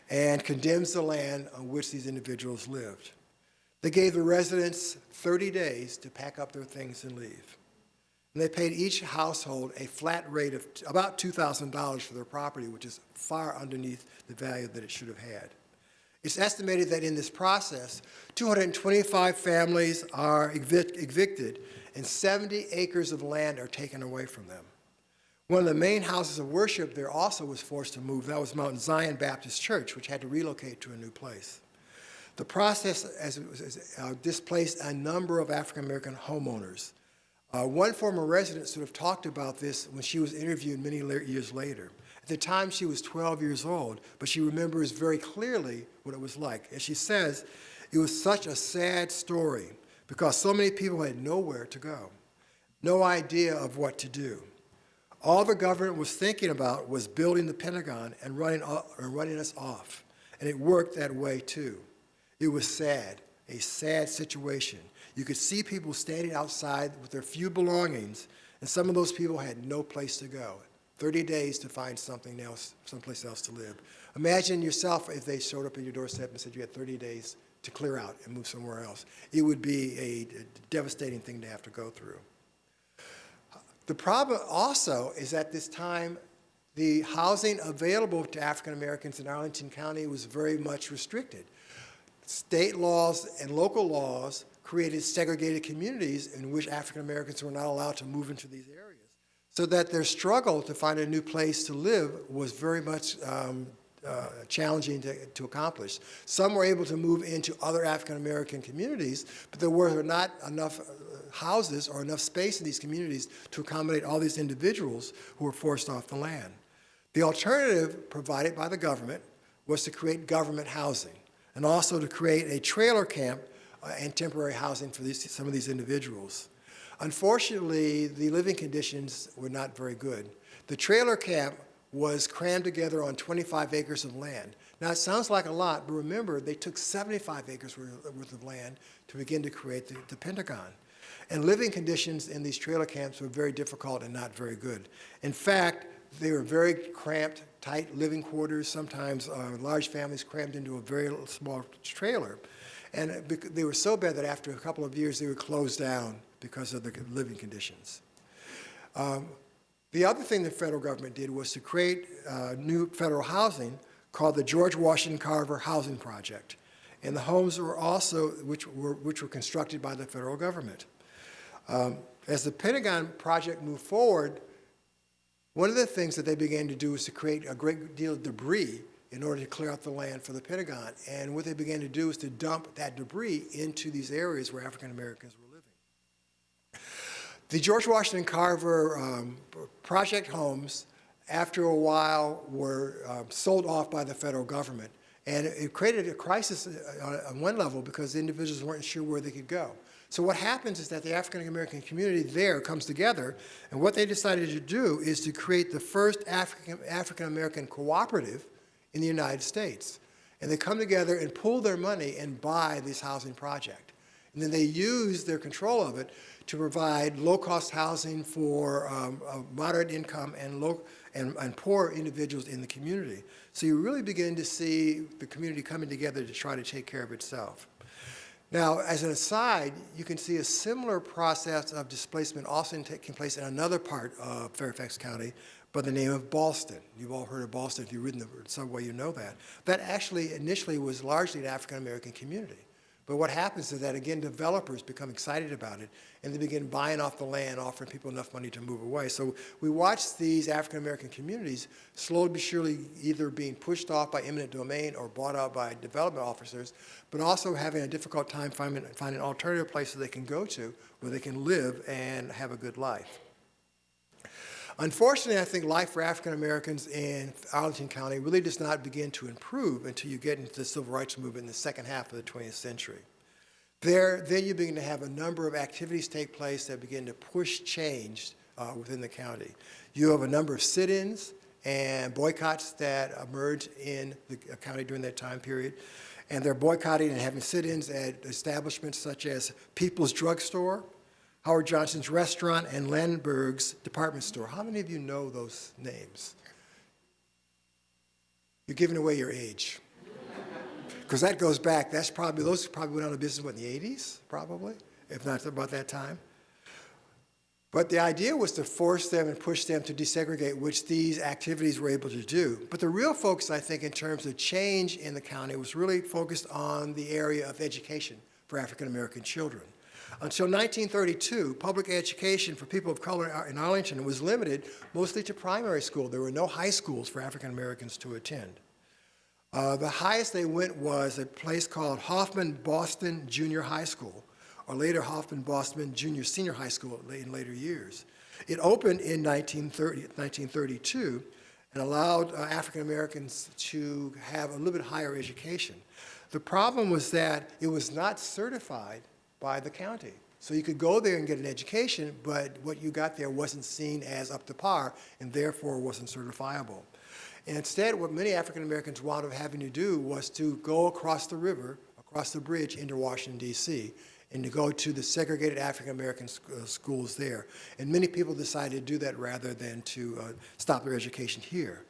and condemns the land on which these individuals lived. They gave the residents 30 days to pack up their things and leave. And they paid each household a flat rate of about $2,000 for their property, which is far underneath the value that it should have had. It's estimated that in this process, 225 families are evicted and 70 acres of land are taken away from them. One of the main houses of worship there also was forced to move. That was Mount Zion Baptist Church, which had to relocate to a new place. The process displaced a number of African-American homeowners. One former resident sort of talked about this when she was interviewed many years later. At the time, she was 12 years old, but she remembers very clearly what it was like. As she says, it was such a sad story because so many people had nowhere to go, no idea of what to do. All the government was thinking about was building the Pentagon and running us off, and it worked that way too. It was sad, a sad situation. You could see people standing outside with their few belongings, and some of those people had no place to go. 30 days to find something else, someplace else to live. Imagine yourself if they showed up at your doorstep and said you had 30 days to clear out and move somewhere else. It would be a devastating thing to have to go through. The problem also is at this time, the housing available to African Americans in Arlington County was very much restricted. State laws and local laws created segregated communities in which African Americans were not allowed to move into these areas, so that their struggle to find a new place to live was very much challenging to accomplish. Some were able to move into other African American communities, but there were not enough houses or enough space in these communities to accommodate all these individuals who were forced off the land. The alternative provided by the government was to create government housing and also to create a trailer camp and temporary housing for some of these individuals. Unfortunately, the living conditions were not very good. The trailer camp was crammed together on 25 acres of land. Now, it sounds like a lot, but remember, they took 75 acres worth of land to begin to create the Pentagon. And living conditions in these trailer camps were very difficult and not very good. In fact, they were very cramped, tight living quarters, sometimes large families crammed into a very small trailer. And they were so bad that after a couple of years, they were closed down because of the living conditions. The other thing the federal government did was to create new federal housing called the George Washington Carver Housing Project. And the homes were also, which were constructed by the federal government. As the Pentagon project moved forward, one of the things that they began to do was to create a great deal of debris in order to clear out the land for the Pentagon. And what they began to do is to dump that debris into these areas where African Americans were living. The George Washington Carver project homes, after a while, were sold off by the federal government. And it created a crisis on one level because the individuals weren't sure where they could go. So what happens is that the African American community there comes together, and what they decided to do is to create the first African American cooperative in the United States. And they come together and pool their money and buy this housing project. And then they use their control of it to provide low-cost housing for moderate income and poor individuals in the community. So you really begin to see the community coming together to try to take care of itself. Now, as an aside, you can see a similar process of displacement also taking place in another part of Fairfax County by the name of Ballston. You've all heard of Ballston. If you've ridden the subway, you know that. That actually initially was largely an African-American community. But what happens is that, again, developers become excited about it, and they begin buying off the land, offering people enough money to move away. So we watch these African-American communities slowly but surely either being pushed off by eminent domain or bought out by development officers, but also having a difficult time finding alternative places they can go to where they can live and have a good life. Unfortunately, I think life for African Americans in Arlington County really does not begin to improve until you get into the civil rights movement in the second half of the 20th century. Then you begin to have a number of activities take place that begin to push change within the county. You have a number of sit-ins and boycotts that emerge in the county during that time period. And they're boycotting and having sit-ins at establishments such as People's Drug Store, Howard Johnson's Restaurant, and Landberg's Department Store. How many of you know those names? You're giving away your age. Because that goes back, those probably went out of business, what, in the 80s, probably, if not about that time. But the idea was to force them and push them to desegregate, which these activities were able to do. But the real focus, I think, in terms of change in the county was really focused on the area of education for African American children. Until 1932, public education for people of color in Arlington was limited mostly to primary school. There were no high schools for African Americans to attend. The highest they went was a place called Hoffman-Boston Junior High School, or later Hoffman-Boston Junior Senior High School in later years. It opened in 1932 and allowed African Americans to have a little bit higher education. The problem was that it was not certified by the county. So you could go there and get an education, but what you got there wasn't seen as up to par and therefore wasn't certifiable. And instead, what many African Americans wound up having to do was to go across the river, across the bridge into Washington, D.C., and to go to the segregated African American schools there. And many people decided to do that rather than to stop their education here.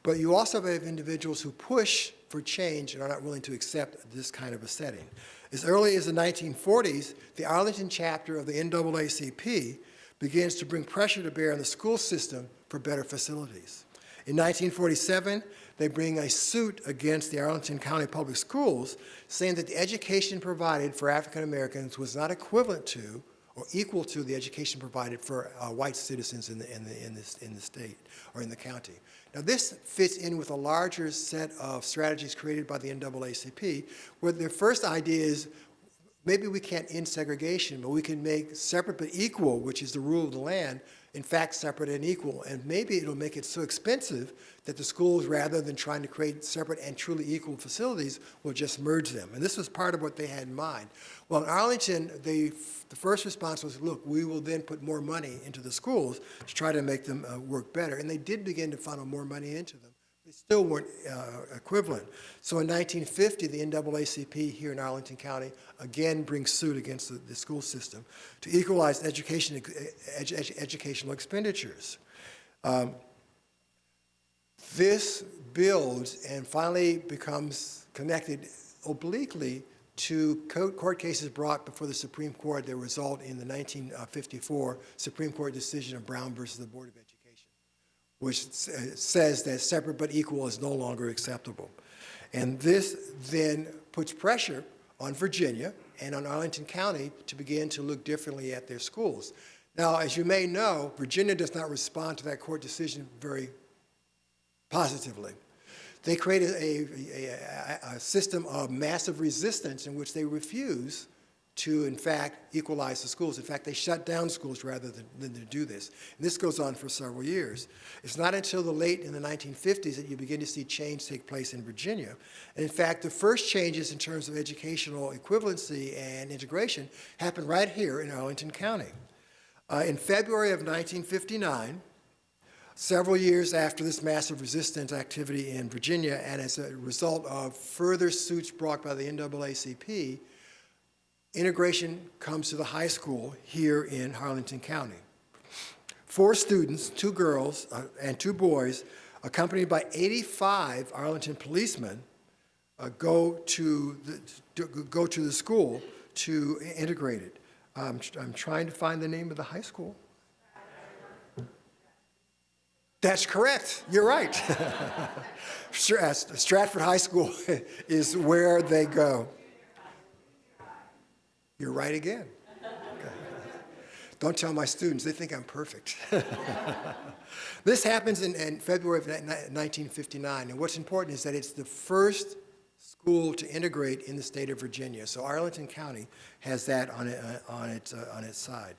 But you also have individuals who push for change and are not willing to accept this kind of a setting. As early as the 1940s, the Arlington chapter of the NAACP begins to bring pressure to bear on the school system for better facilities. In 1947, they bring a suit against the Arlington County Public Schools, saying that the education provided for African Americans was not equivalent to or equal to the education provided for white citizens in the state or in the county. Now, this fits in with a larger set of strategies created by the NAACP, where their first idea is maybe we can't end segregation, but we can make separate but equal, which is the rule of the land, in fact, separate and equal. And maybe it'll make it so expensive that the schools, rather than trying to create separate and truly equal facilities, will just merge them. And this was part of what they had in mind. Well, in Arlington, the first response was, look, we will then put more money into the schools to try to make them work better. And they did begin to funnel more money into them. They still weren't equivalent. So in 1950, the NAACP here in Arlington County again brings suit against the school system to equalize educational expenditures. This builds and finally becomes connected obliquely to court cases brought before the Supreme Court that result in the 1954 Supreme Court decision of Brown versus the Board of Education, which says that separate but equal is no longer acceptable. And this then puts pressure on Virginia and on Arlington County to begin to look differently at their schools. Now, as you may know, Virginia does not respond to that court decision very positively. They created a system of massive resistance in which they refuse to, in fact, equalize the schools. In fact, they shut down schools rather than to do this. And this goes on for several years. It's not until the late in the 1950s that you begin to see change take place in Virginia. And in fact, the first changes in terms of educational equivalency and integration happened right here in Arlington County. In February of 1959, several years after this massive resistance activity in Virginia, and as a result of further suits brought by the NAACP, integration comes to the high school here in Arlington County. 4 students, 2 girls and 2 boys, accompanied by 85 Arlington policemen, go to the school to integrate it. I'm trying to find the name of the high school. That's correct. You're right. Stratford High School is where they go. You're right again. Okay. Don't tell my students. They think I'm perfect. This happens in February of 1959, and what's important is that it's the first school to integrate in the state of Virginia. So Arlington County has that on its side.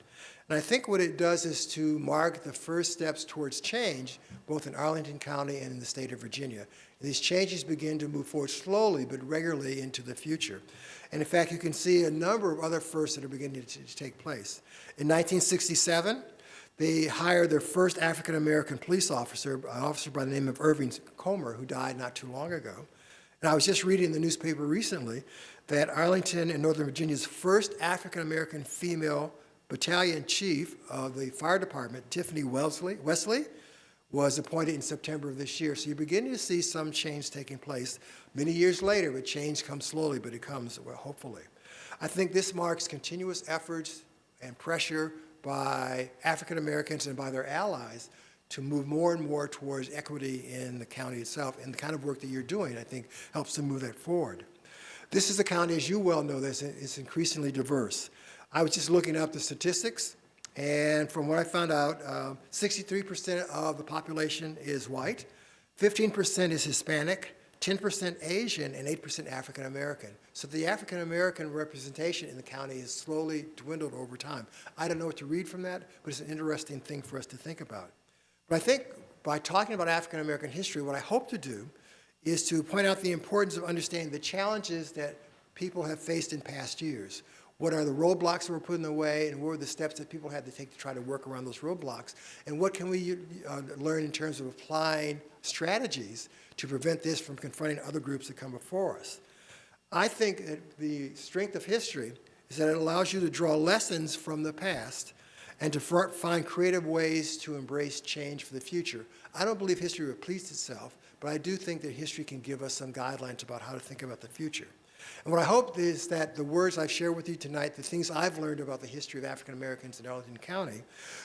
And I think what it does is to mark the first steps towards change, both in Arlington County and in the state of Virginia. And these changes begin to move forward slowly but regularly into the future. And in fact, you can see a number of other firsts that are beginning to take place. In 1967, they hired their first African-American police officer, an officer by the name of Irving Comer, who died not too long ago. And I was just reading in the newspaper recently that Arlington and Northern Virginia's first African-American female battalion chief of the fire department, Tiffany Wesley, was appointed in September of this year. So you're beginning to see some change taking place. Many years later, but change comes slowly, but it comes, well, hopefully. I think this marks continuous efforts and pressure by African Americans and by their allies to move more and more towards equity in the county itself. And the kind of work that you're doing, I think, helps to move that forward. This is a county, as you well know, that is increasingly diverse. I was just looking up the statistics, and from what I found out, 63% of the population is white, 15% is Hispanic, 10% Asian, and 8% African American. So the African American representation in the county has slowly dwindled over time. I don't know what to read from that, but it's an interesting thing for us to think about. But I think by talking about African American history, what I hope to do is to point out the importance of understanding the challenges that people have faced in past years. What are the roadblocks that were put in the way, and what were the steps that people had to take to try to work around those roadblocks? And what can we learn in terms of applying strategies to prevent this from confronting other groups that come before us? I think that the strength of history is that it allows you to draw lessons from the past and to find creative ways to embrace change for the future. I don't believe history repeats itself, but I do think that history can give us some guidelines about how to think about the future. And what I hope is that the words I've shared with you tonight, the things I've learned about the history of African Americans in Arlington County,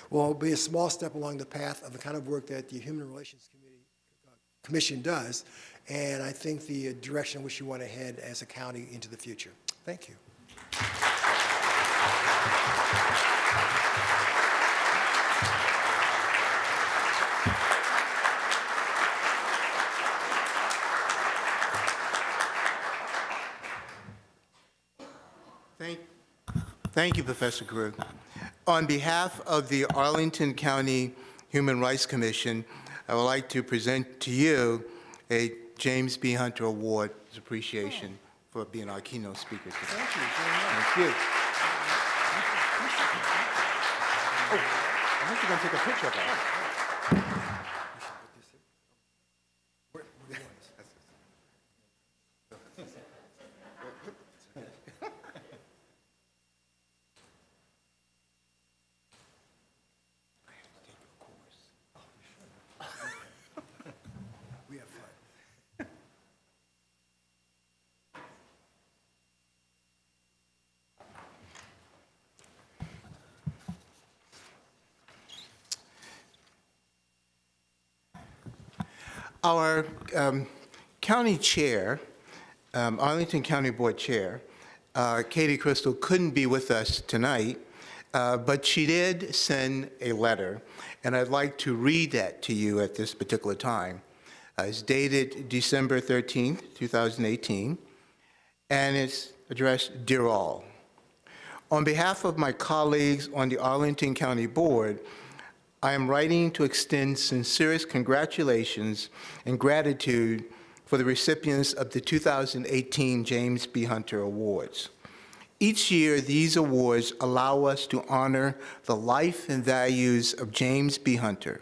will be a small step along the path of the kind of work that the Human Relations Commission does, and I think the direction in which you want to head as a county into the future. Thank you. Thank you, Professor Crewe. On behalf of the Arlington County Human Rights Commission, I would like to present to you a James B. Hunter Award as appreciation for being our keynote speaker today. Thank you very much. Thank you. Oh, I think you're going to take a picture of that. We have fun. Our county chair, Arlington County Board Chair, Katie Crystal, couldn't be with us tonight, but she did send a letter, and I'd like to read that to you at this particular time. It's dated December 13th, 2018, and it's addressed, Dear All. On behalf of my colleagues on the Arlington County Board, I am writing to extend sincerest congratulations and gratitude for the recipients of the 2018 James B. Hunter Awards. Each year, these awards allow us to honor the life and values of James B. Hunter,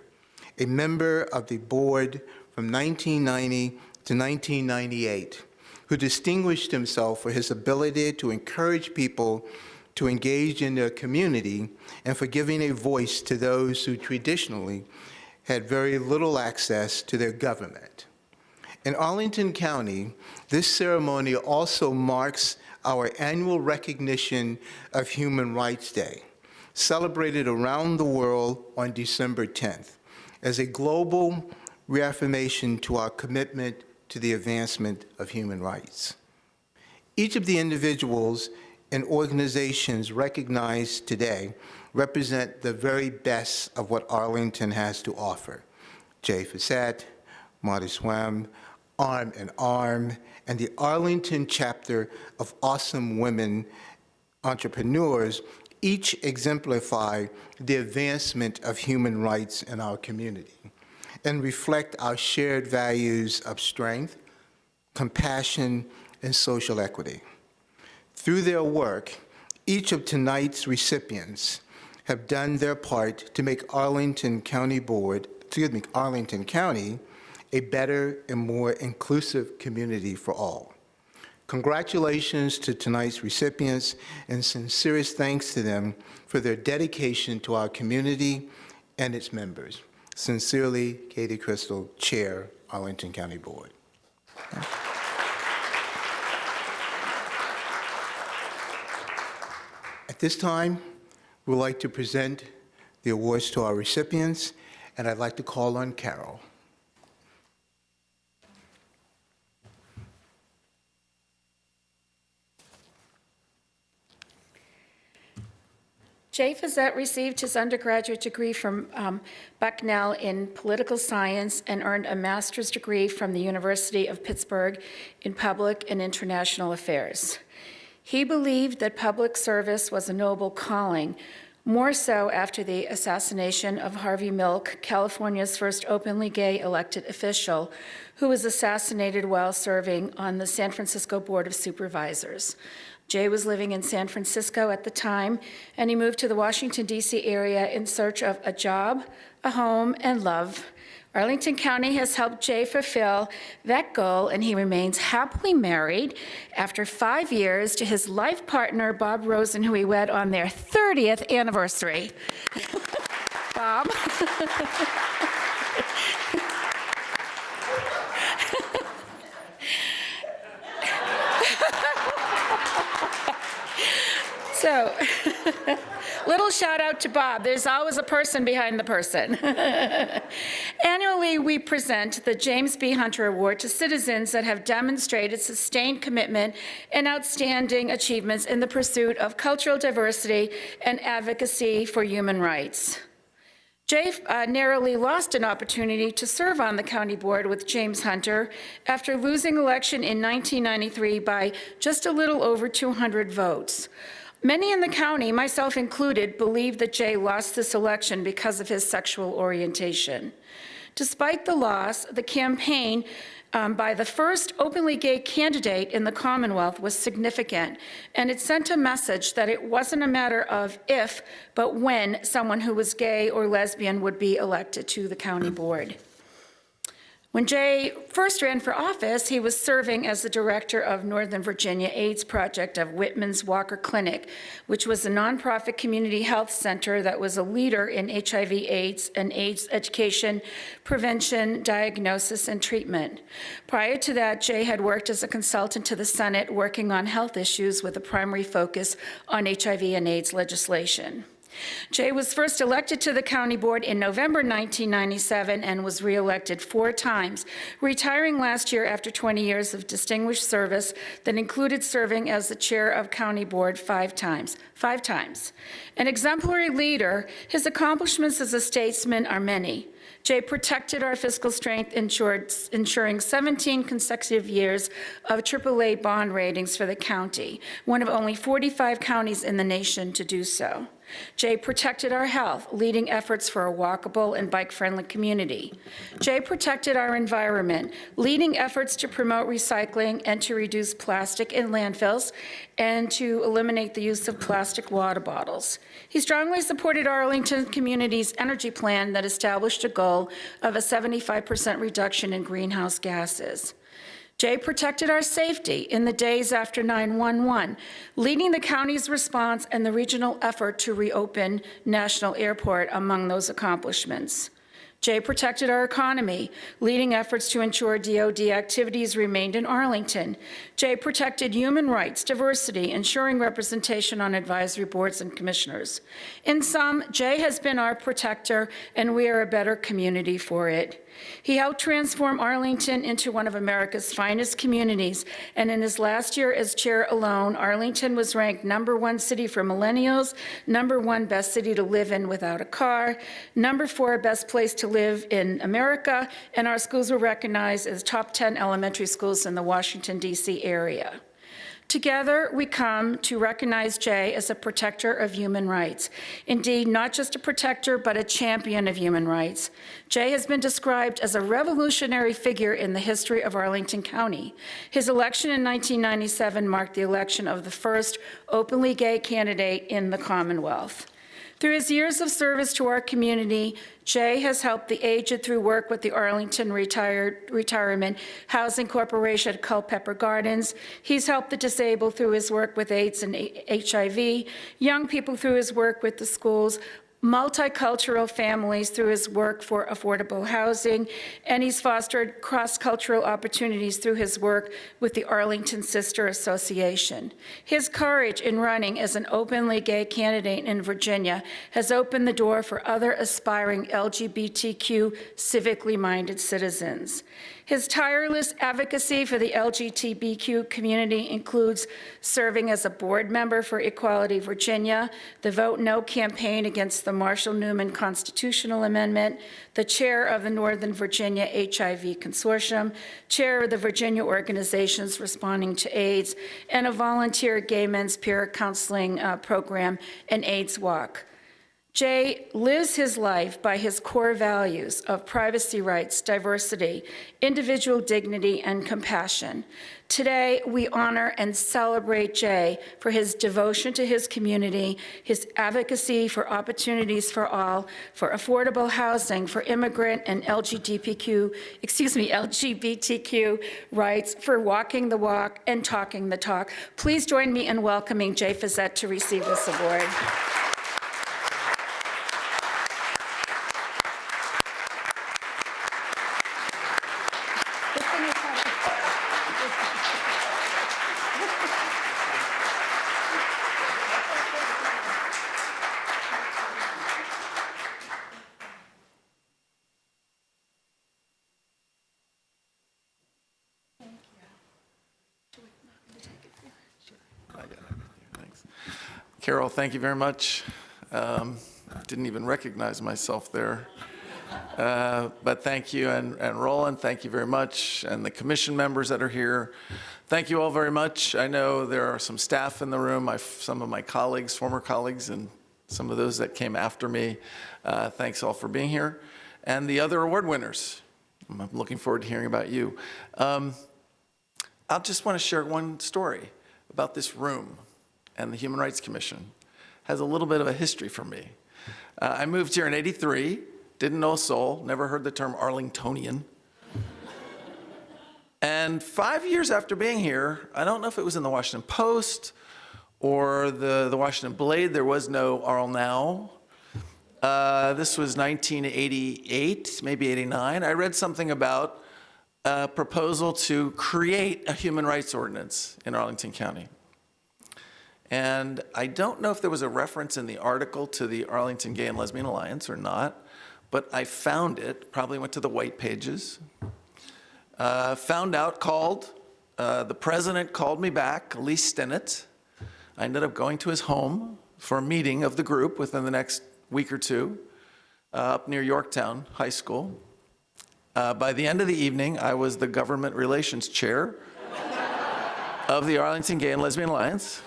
a member of the board from 1990 to 1998, who distinguished himself for his ability to encourage people to engage in their community and for giving a voice to those who traditionally had very little access to their government. In Arlington County, this ceremony also marks our annual recognition of Human Rights Day, celebrated around the world on December 10th, as a global reaffirmation to our commitment to the advancement of human rights. Each of the individuals and organizations recognized today represent the very best of what Arlington has to offer. Fisette, Marty Swaim, Arm in Arm, and the Arlington chapter of Awesome Women Entrepreneurs each exemplify the advancement of human rights in our community and reflect our shared values of strength, compassion, and social equity. Through their work, each of tonight's recipients have done their part to make Arlington County a better and more inclusive community for all. Congratulations to tonight's recipients, and sincerest thanks to them for their dedication to our community and its members. Sincerely, Katie Crystal, Chair, Arlington County Board. At this time, would like to present the awards to our recipients, and I'd like to call on Carol. Jay Fisette received his undergraduate degree from Bucknell in political science and earned a master's degree from the University of Pittsburgh in public and international affairs. He believed that public service was a noble calling, more so after the assassination of Harvey Milk, California's first openly gay elected official, who was assassinated while serving on the San Francisco Board of Supervisors. Jay was living in San Francisco at the time, and he moved to the Washington, D.C. area in search of a job, a home, and love. Arlington County has helped Jay fulfill that goal, and he remains happily married after 5 years to his life partner, Bob Rosen, who he wed on their 30th anniversary. Bob. So, little shout out to Bob. There's always a person behind the person. Annually, we present the James B. Hunter Award to citizens that have demonstrated sustained commitment and outstanding achievements in the pursuit of cultural diversity and advocacy for human rights. Jay narrowly lost an opportunity to serve on the county board with James Hunter after losing election in 1993 by just a little over 200 votes. Many in the county, myself included, believe that Jay lost this election because of his sexual orientation. Despite the loss, the campaign by the first openly gay candidate in the Commonwealth was significant, and it sent a message that it wasn't a matter of if, but when someone who was gay or lesbian would be elected to the county board. When Jay first ran for office, he was serving as the director of Northern Virginia AIDS Project of Whitman's Walker Clinic, which was a nonprofit community health center that was a leader in HIV/AIDS and AIDS education, prevention, diagnosis, and treatment. Prior to that, Jay had worked as a consultant to the Senate, working on health issues with a primary focus on HIV and AIDS legislation. Jay was first elected to the county board in November 1997 and was reelected 4 times, retiring last year after 20 years of distinguished service that included serving as the chair of county board 5 times. An exemplary leader, his accomplishments as a statesman are many. Jay protected our fiscal strength, ensuring 17 consecutive years of AAA bond ratings for the county, one of only 45 counties in the nation to do so. Jay protected our health, leading efforts for a walkable and bike-friendly community. Jay protected our environment, leading efforts to promote recycling and to reduce plastic in landfills and to eliminate the use of plastic water bottles. He strongly supported Arlington community's energy plan that established a goal of a 75% reduction in greenhouse gases. Jay protected our safety in the days after 9/11, leading the county's response and the regional effort to reopen National Airport among those accomplishments. Jay protected our economy, leading efforts to ensure DoD activities remained in Arlington. Jay protected human rights, diversity, ensuring representation on advisory boards and commissioners. In sum, Jay has been our protector, and we are a better community for it. He helped transform Arlington into one of America's finest communities, and in his last year as chair alone, Arlington was ranked #1 city for millennials, #1 best city to live in without a car, #4 best place to live in America, and our schools were recognized as top 10 elementary schools in the Washington, D.C. area. Together, we come to recognize Jay as a protector of human rights. Indeed, not just a protector, but a champion of human rights. Jay has been described as a revolutionary figure in the history of Arlington County. His election in 1997 marked the election of the first openly gay candidate in the Commonwealth. Through his years of service to our community, Jay has helped the aged through work with the Arlington Retirement Housing Corporation at Culpeper Gardens. He's helped the disabled through his work with AIDS and HIV, young people through his work with the schools, multicultural families through his work for affordable housing, and he's fostered cross-cultural opportunities through his work with the Arlington Sister Association. His courage in running as an openly gay candidate in Virginia has opened the door for other aspiring LGBTQ civically minded citizens. His tireless advocacy for the LGBTQ community includes serving as a board member for Equality Virginia, the Vote No campaign against the Marshall-Newman Constitutional Amendment, the chair of the Northern Virginia HIV Consortium, chair of the Virginia Organizations Responding to AIDS, and a volunteer gay men's peer counseling program and AIDS Walk. Jay lives his life by his core values of privacy rights, diversity, individual dignity, and compassion. Today, we honor and celebrate Jay for his devotion to his community, his advocacy for opportunities for all, for affordable housing, for immigrant and LGBTQ rights, for walking the walk and talking the talk. Please join me in welcoming Jay Fisette to receive this award. Thanks. Carol, thank you very much. Didn't even recognize myself there. But thank you, and Roland, thank you very much, and the commission members that are here. Thank you all very much. I know there are some staff in the room, some of my colleagues, former colleagues, and some of those that came after me. Thanks all for being here. And the other award winners. I'm looking forward to hearing about you. I just want to share one story about this room and the Human Rights Commission. It has a little bit of a history for me. I moved here in '83, didn't know a soul, never heard the term Arlingtonian. And 5 years after being here, I don't know if it was in the Washington Post or the Washington Blade, there was no Arl Now. This was 1988, maybe '89. I read something about a proposal to create a human rights ordinance in Arlington County. And I don't know if there was a reference in the article to the Arlington Gay and Lesbian Alliance or not, but I found it, probably went to the white pages, found out, called, the president called me back, Lee Stinnett. I ended up going to his home for a meeting of the group within the next week or two, up near Yorktown High School. By the end of the evening, I was the government relations chair of the Arlington Gay and Lesbian Alliance,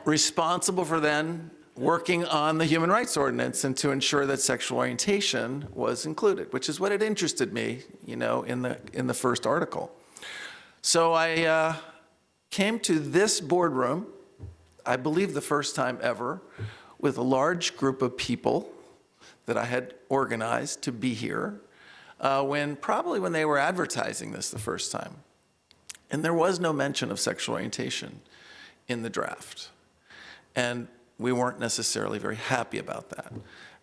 responsible for then working on the human rights ordinance and to ensure that sexual orientation was included, which is what had interested me, you know, in the first article. So I came to this boardroom, I believe the first time ever, with a large group of people that I had organized to be here, probably when they were advertising this the first time. And there was no mention of sexual orientation in the draft. And we weren't necessarily very happy about that.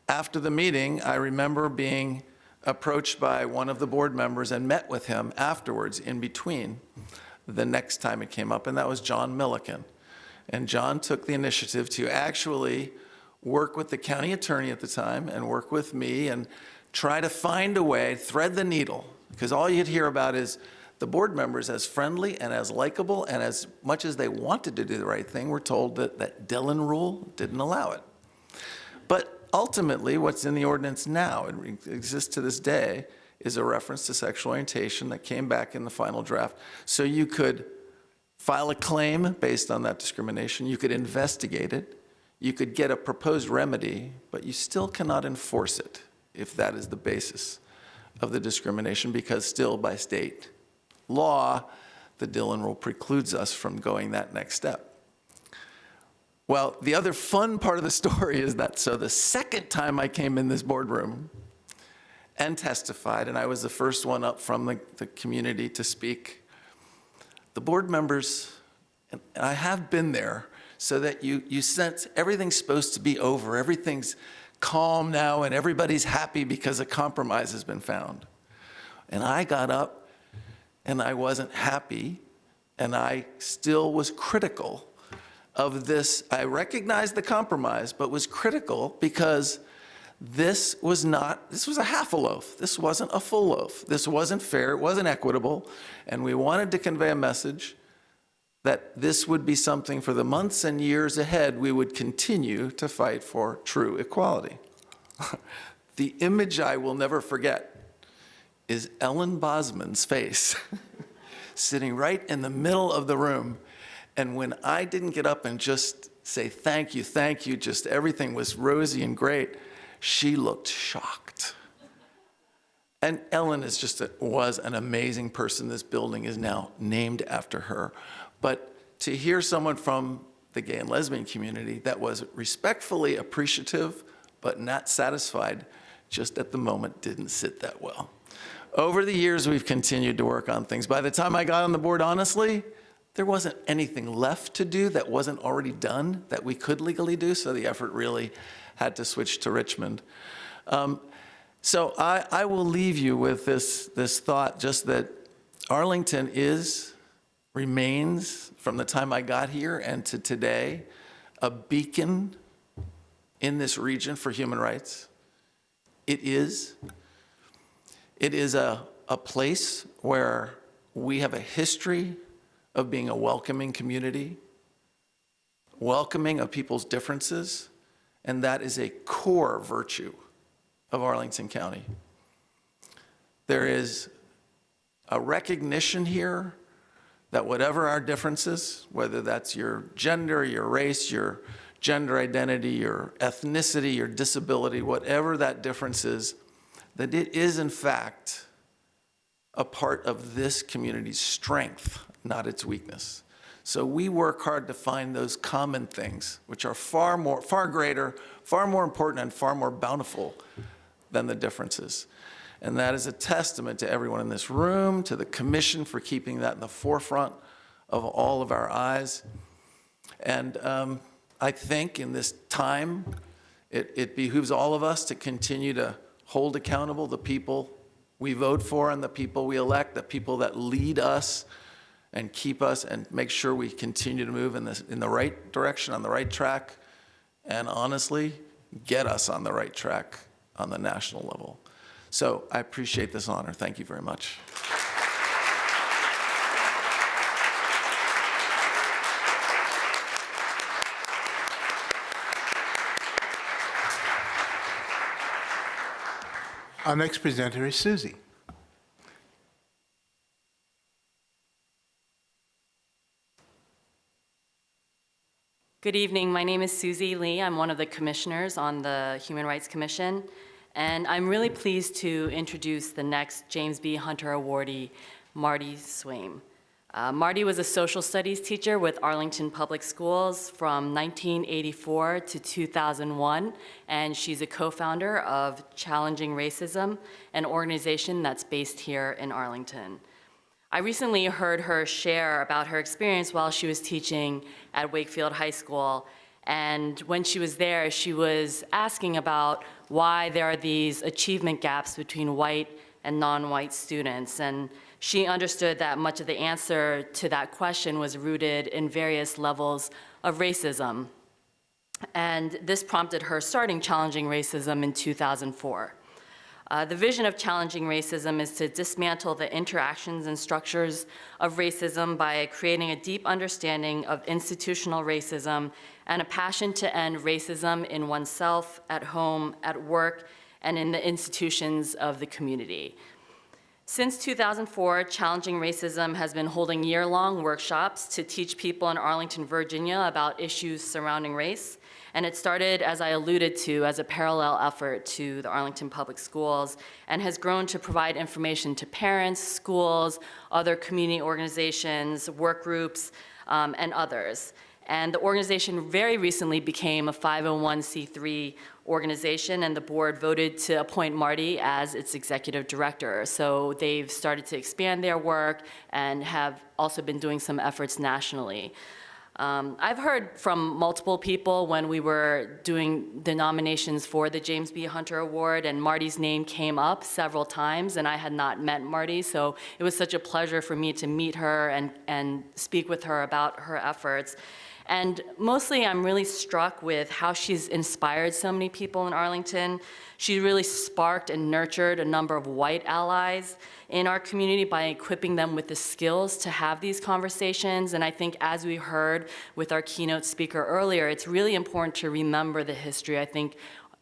After the meeting, I remember being approached by one of the board members and met with him afterwards in between the next time it came up, and that was John Milliken. And John took the initiative to actually work with the county attorney at the time and work with me and try to find a way, thread the needle, because all you'd hear about is the board members, as friendly and as likable and as much as they wanted to do the right thing, were told that that Dillon rule didn't allow it. But ultimately, what's in the ordinance now, it exists to this day, is a reference to sexual orientation that came back in the final draft. So you could file a claim based on that discrimination, you could investigate it, you could get a proposed remedy, but you still cannot enforce it if that is the basis of the discrimination, because still by state law, the Dillon rule precludes us from going that next step. Well, the other fun part of the story is that, so the second time I came in this boardroom and testified, and I was the first one up from the community to speak, the board members, and I have been there, so that you sense everything's supposed to be over, everything's calm now and everybody's happy because a compromise has been found. And I got up and I wasn't happy, and I still was critical of this. I recognized the compromise, but was critical because this was a half a loaf. This wasn't a full loaf. This wasn't fair, it wasn't equitable, and we wanted to convey a message that this would be something for the months and years ahead we would continue to fight for true equality. The image I will never forget is Ellen Bosman's face sitting right in the middle of the room. And when I didn't get up and just say, thank you, just everything was rosy and great, she looked shocked. And Ellen was an amazing person. This building is now named after her. But to hear someone from the gay and lesbian community that was respectfully appreciative but not satisfied, just at the moment didn't sit that well. Over the years, we've continued to work on things. By the time I got on the board, honestly, there wasn't anything left to do that wasn't already done that we could legally do, so the effort really had to switch to Richmond. So I will leave you with this thought, just that Arlington remains, from the time I got here and to today, a beacon in this region for human rights. It is a place where we have a history of being a welcoming community, welcoming of people's differences, and that is a core virtue of Arlington County. There is a recognition here that whatever our differences, whether that's your gender, your race, your gender identity, your ethnicity, your disability, whatever that difference is, that it is in fact a part of this community's strength, not its weakness. So we work hard to find those common things, which are far greater, far more important, and far more bountiful than the differences. And that is a testament to everyone in this room, to the commission for keeping that in the forefront of all of our eyes. And I think in this time, it behooves all of us to continue to hold accountable the people we vote for and the people we elect, the people that lead us and keep us, and make sure we continue to move in the right direction, on the right track, and honestly, get us on the right track on the national level. So I appreciate this honor. Thank you very much. Our next presenter is Susie. Good evening. My name is Susie Lee. I'm one of the commissioners on the Human Rights Commission, and I'm really pleased to introduce the next James B. Hunter awardee, Marty Swaim. Marty was a social studies teacher with Arlington Public Schools from 1984 to 2001, and she's a co-founder of Challenging Racism, an organization that's based here in Arlington. I recently heard her share about her experience while she was teaching at Wakefield High School, and when she was there, she was asking about why there are these achievement gaps between white and non-white students, and she understood that much of the answer to that question was rooted in various levels of racism. And this prompted her starting Challenging Racism in 2004. The vision of Challenging Racism is to dismantle the interactions and structures of racism by creating a deep understanding of institutional racism and a passion to end racism in oneself, at home, at work, and in the institutions of the community. Since 2004, Challenging Racism has been holding year-long workshops to teach people in Arlington, Virginia about issues surrounding race. And it started, as I alluded to, as a parallel effort to the Arlington Public Schools, and has grown to provide information to parents, schools, other community organizations, work groups, and others. And the organization very recently became a 501c3 organization, and the board voted to appoint Marty as its executive director. So they've started to expand their work and have also been doing some efforts nationally. I've heard from multiple people when we were doing the nominations for the James B. Hunter Award, and Marty's name came up several times, and I had not met Marty, so it was such a pleasure for me to meet her and speak with her about her efforts. And mostly, I'm really struck with how she's inspired so many people in Arlington. She really sparked and nurtured a number of white allies in our community by equipping them with the skills to have these conversations. And I think, as we heard with our keynote speaker earlier, it's really important to remember the history. I think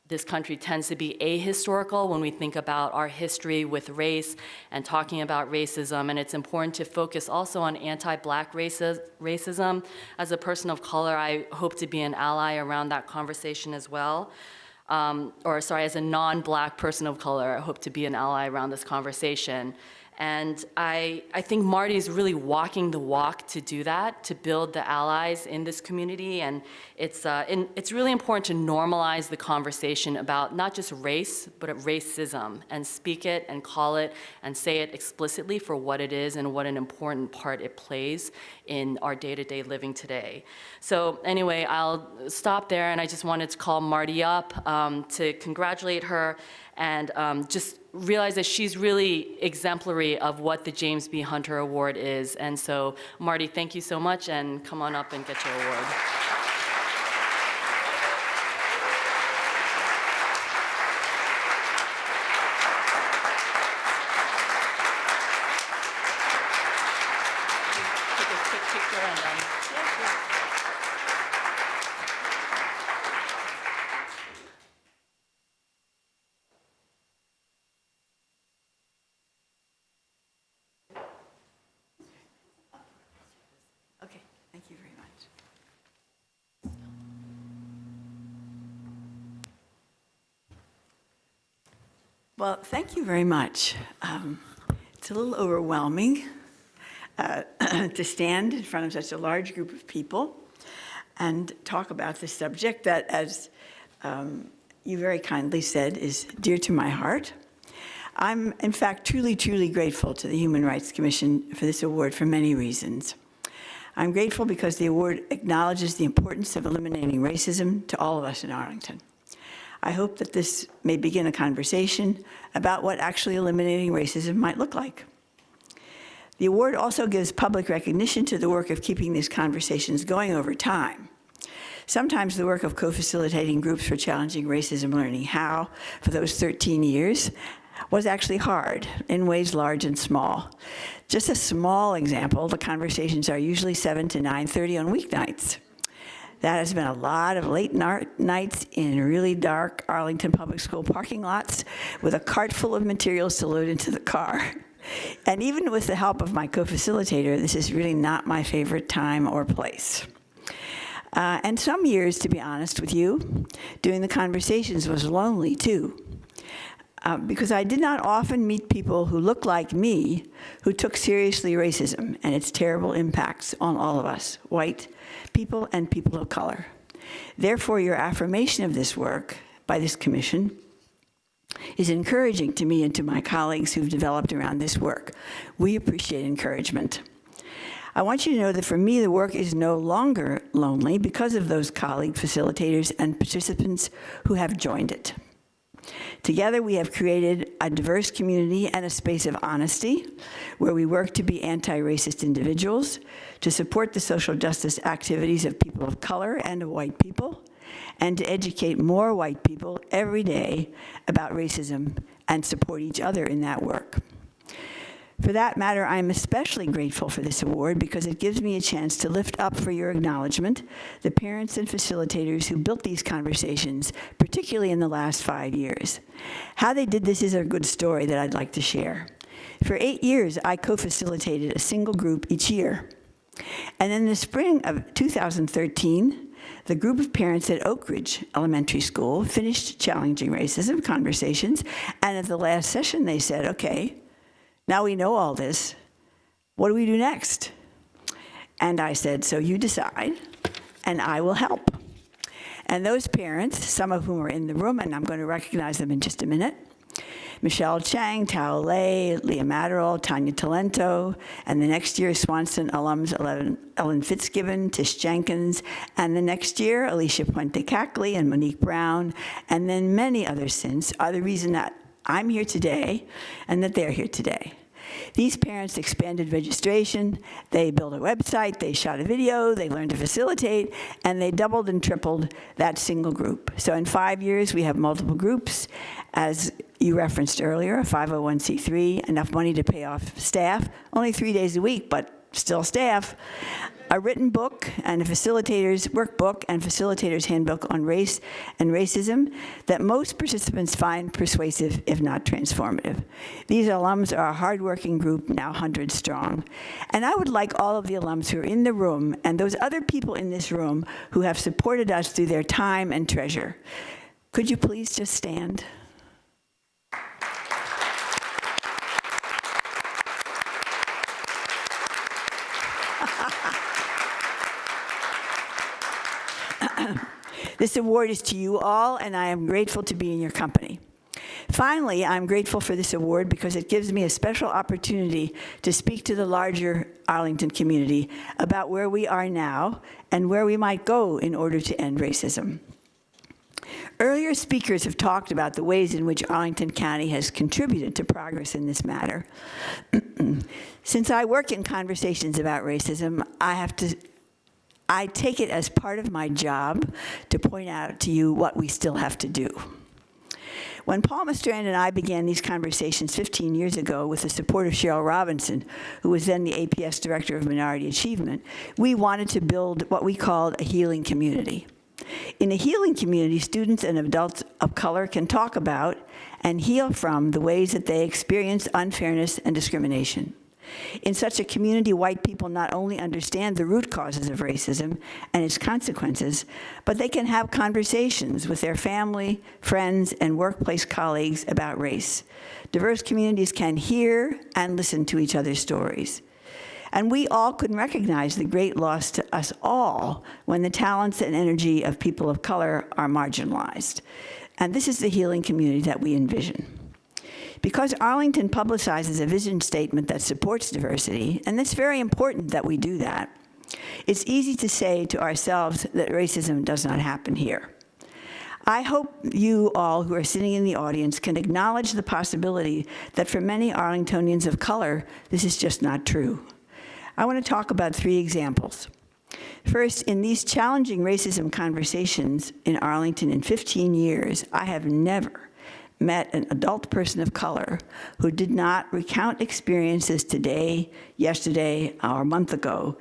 this country tends to be ahistorical when we think about our history with race and talking about racism, and it's important to focus also on anti-Black racism. As a person of color, I hope to be an ally around that conversation as well. As a non-Black person of color, I hope to be an ally around this conversation. And I think Marty's really walking the walk to do that, to build the allies in this community. And it's really important to normalize the conversation about not just race, but racism, and speak it and call it and say it explicitly for what it is and what an important part it plays in our day-to-day living today. So anyway, I'll stop there, and I just wanted to call Marty up to congratulate her and just realize that she's really exemplary of what the James B. Hunter Award is. And so, Marty, thank you so much, and come on up and get your award. Take a quick picture and then. Okay, thank you very much. Well, thank you very much. It's a little overwhelming to stand in front of such a large group of people and talk about this subject that, as you very kindly said, is dear to my heart. I'm, in fact, truly, truly grateful to the Human Rights Commission for this award for many reasons. I'm grateful because the award acknowledges the importance of eliminating racism to all of us in Arlington. I hope that this may begin a conversation about what actually eliminating racism might look like. The award also gives public recognition to the work of keeping these conversations going over time. Sometimes the work of co-facilitating groups for challenging racism learning how, for those 13 years, was actually hard in ways large and small. Just a small example, the conversations are usually 7 to 9:30 on weeknights. That has been a lot of late nights in really dark Arlington Public School parking lots with a cart full of materials to load into the car. And even with the help of my co-facilitator, this is really not my favorite time or place. And some years, to be honest with you, doing the conversations was lonely too. Because I did not often meet people who looked like me who took seriously racism and its terrible impacts on all of us, white people and people of color. Therefore, your affirmation of this work by this commission is encouraging to me and to my colleagues who've developed around this work. We appreciate encouragement. I want you to know that for me, the work is no longer lonely because of those colleague facilitators and participants who have joined it. Together, we have created a diverse community and a space of honesty where we work to be anti-racist individuals, to support the social justice activities of people of color and of white people, and to educate more white people every day about racism and support each other in that work. For that matter, I'm especially grateful for this award because it gives me a chance to lift up for your acknowledgement the parents and facilitators who built these conversations, particularly in the last 5 years. How they did this is a good story that I'd like to share. For 8 years, I co-facilitated a single group each year. And in the spring of 2013, the group of parents at Oak Ridge Elementary School finished challenging racism conversations, and at the last session they said, okay, now we know all this, what do we do next? And I said, so you decide, and I will help. And those parents, some of whom are in the room, and I'm going to recognize them in just a minute, Michelle Chang, Tao Lei, Leah Matterall, Tanya Talento, and the next year, Swanson alums Ellen Fitzgibbon, Tish Jenkins, and the next year, Alicia Puente-Cackley and Monique Brown, and then many others since, are the reason that I'm here today and that they're here today. These parents expanded registration, they built a website, they shot a video, they learned to facilitate, and they doubled and tripled that single group. So in 5 years, we have multiple groups. As you referenced earlier, a 501c3, enough money to pay off staff, only 3 days a week, but still staff. A written book and a facilitator's workbook and facilitator's handbook on race and racism that most participants find persuasive, if not transformative. These alums are a hardworking group, now 100 strong. And I would like all of the alums who are in the room and those other people in this room who have supported us through their time and treasure. Could you please just stand? This award is to you all, and I am grateful to be in your company. Finally, I'm grateful for this award because it gives me a special opportunity to speak to the larger Arlington community about where we are now and where we might go in order to end racism. Earlier speakers have talked about the ways in which Arlington County has contributed to progress in this matter. Since I work in conversations about racism, I take it as part of my job to point out to you what we still have to do. When Paul Mastrand and I began these conversations 15 years ago with the support of Cheryl Robinson, who was then the APS Director of Minority Achievement, we wanted to build what we called a healing community. In a healing community, students and adults of color can talk about and heal from the ways that they experience unfairness and discrimination. In such a community, white people not only understand the root causes of racism and its consequences, but they can have conversations with their family, friends, and workplace colleagues about race. Diverse communities can hear and listen to each other's stories. And we all can recognize the great loss to us all when the talents and energy of people of color are marginalized. And this is the healing community that we envision. Because Arlington publicizes a vision statement that supports diversity, and it's very important that we do that, it's easy to say to ourselves that racism does not happen here. I hope you all who are sitting in the audience can acknowledge the possibility that for many Arlingtonians of color, this is just not true. I want to talk about 3 examples. First, in these challenging racism conversations in Arlington in 15 years, I have never met an adult person of color who did not recount experiences today, yesterday, or a month ago,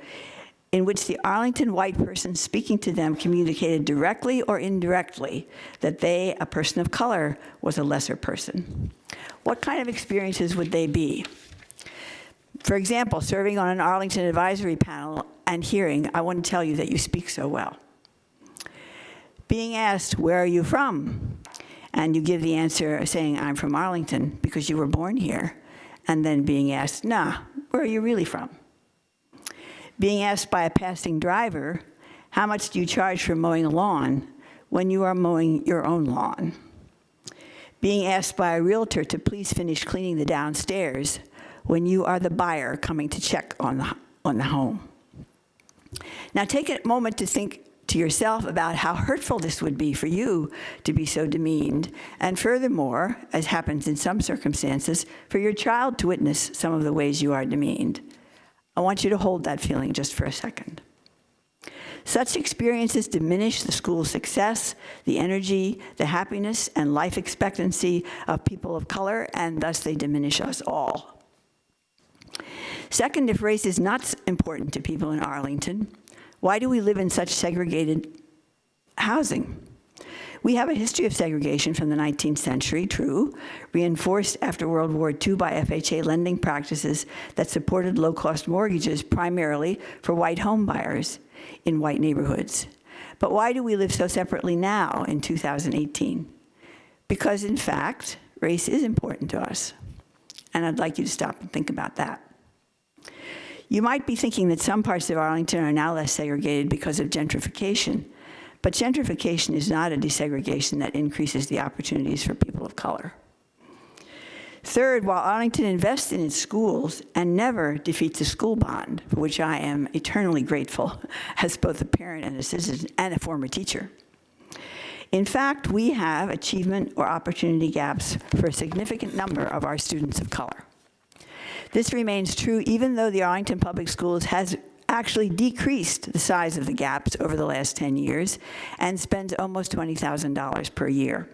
in which the Arlington white person speaking to them communicated directly or indirectly that they, a person of color, was a lesser person. What kind of experiences would they be? For example, serving on an Arlington advisory panel and hearing, "I want to tell you that you speak so well." Being asked, "Where are you from?" And you give the answer saying, "I'm from Arlington because you were born here." And then being asked, "Nah, where are you really from?" Being asked by a passing driver, "How much do you charge for mowing a lawn?" when you are mowing your own lawn. Being asked by a realtor to please finish cleaning the downstairs when you are the buyer coming to check on the home. Now take a moment to think to yourself about how hurtful this would be for you to be so demeaned, and furthermore, as happens in some circumstances, for your child to witness some of the ways you are demeaned. I want you to hold that feeling just for a second. Such experiences diminish the school's success, the energy, the happiness, and life expectancy of people of color, and thus they diminish us all. Second, if race is not important to people in Arlington, why do we live in such segregated housing? We have a history of segregation from the 19th century, true, reinforced after World War II by FHA lending practices that supported low-cost mortgages primarily for white home buyers in white neighborhoods. But why do we live so separately now in 2018? Because, in fact, race is important to us. And I'd like you to stop and think about that. You might be thinking that some parts of Arlington are now less segregated because of gentrification, but gentrification is not a desegregation that increases the opportunities for people of color. Third, while Arlington invests in its schools and never defeats a school bond, for which I am eternally grateful as both a parent and a citizen and a former teacher. In fact, we have achievement or opportunity gaps for a significant number of our students of color. This remains true even though the Arlington Public Schools has actually decreased the size of the gaps over the last 10 years and spends almost $20,000 per year.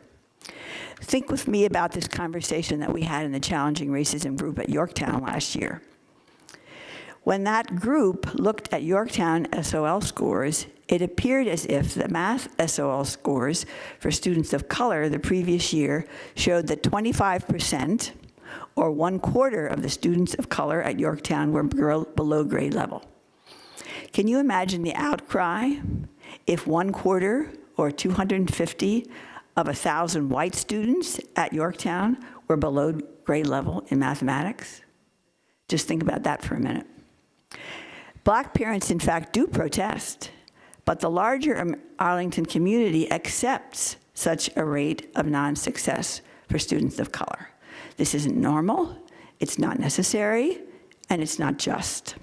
Think with me about this conversation that we had in the Challenging Racism group at Yorktown last year. When that group looked at Yorktown SOL scores, it appeared as if the math SOL scores for students of color the previous year showed that 25%, or 1/4 of the students of color at Yorktown were below grade level. Can you imagine the outcry if 1/4, or 250, of 1,000 white students at Yorktown were below grade level in mathematics? Just think about that for a minute. Black parents, in fact, do protest, but the larger Arlington community accepts such a rate of non-success for students of color. This isn't normal, it's not necessary, and it's not just.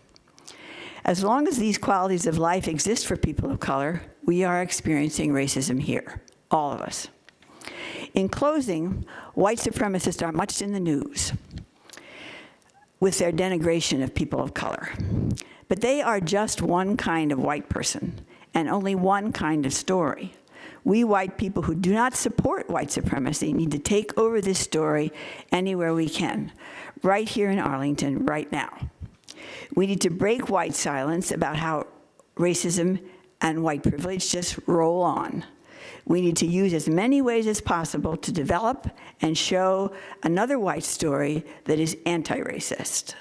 As long as these qualities of life exist for people of color, we are experiencing racism here, all of us. In closing, white supremacists are much in the news with their denigration of people of color. But they are just one kind of white person and only one kind of story. We white people who do not support white supremacy need to take over this story anywhere we can, right here in Arlington, right now. We need to break white silence about how racism and white privilege just roll on. We need to use as many ways as possible to develop and show another white story that is anti-racist.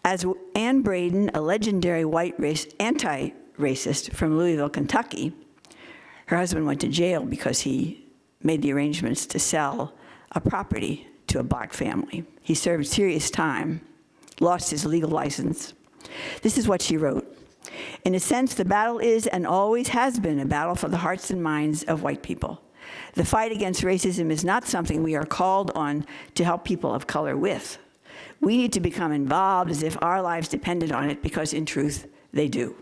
As Ann Braden, a legendary white anti-racist from Louisville, Kentucky, her husband went to jail because he made the arrangements to sell a property to a black family. He served serious time, lost his legal license. This is what she wrote. In a sense, the battle is and always has been a battle for the hearts and minds of white people. The fight against racism is not something we are called on to help people of color with. We need to become involved as if our lives depended on it, because in truth, they do.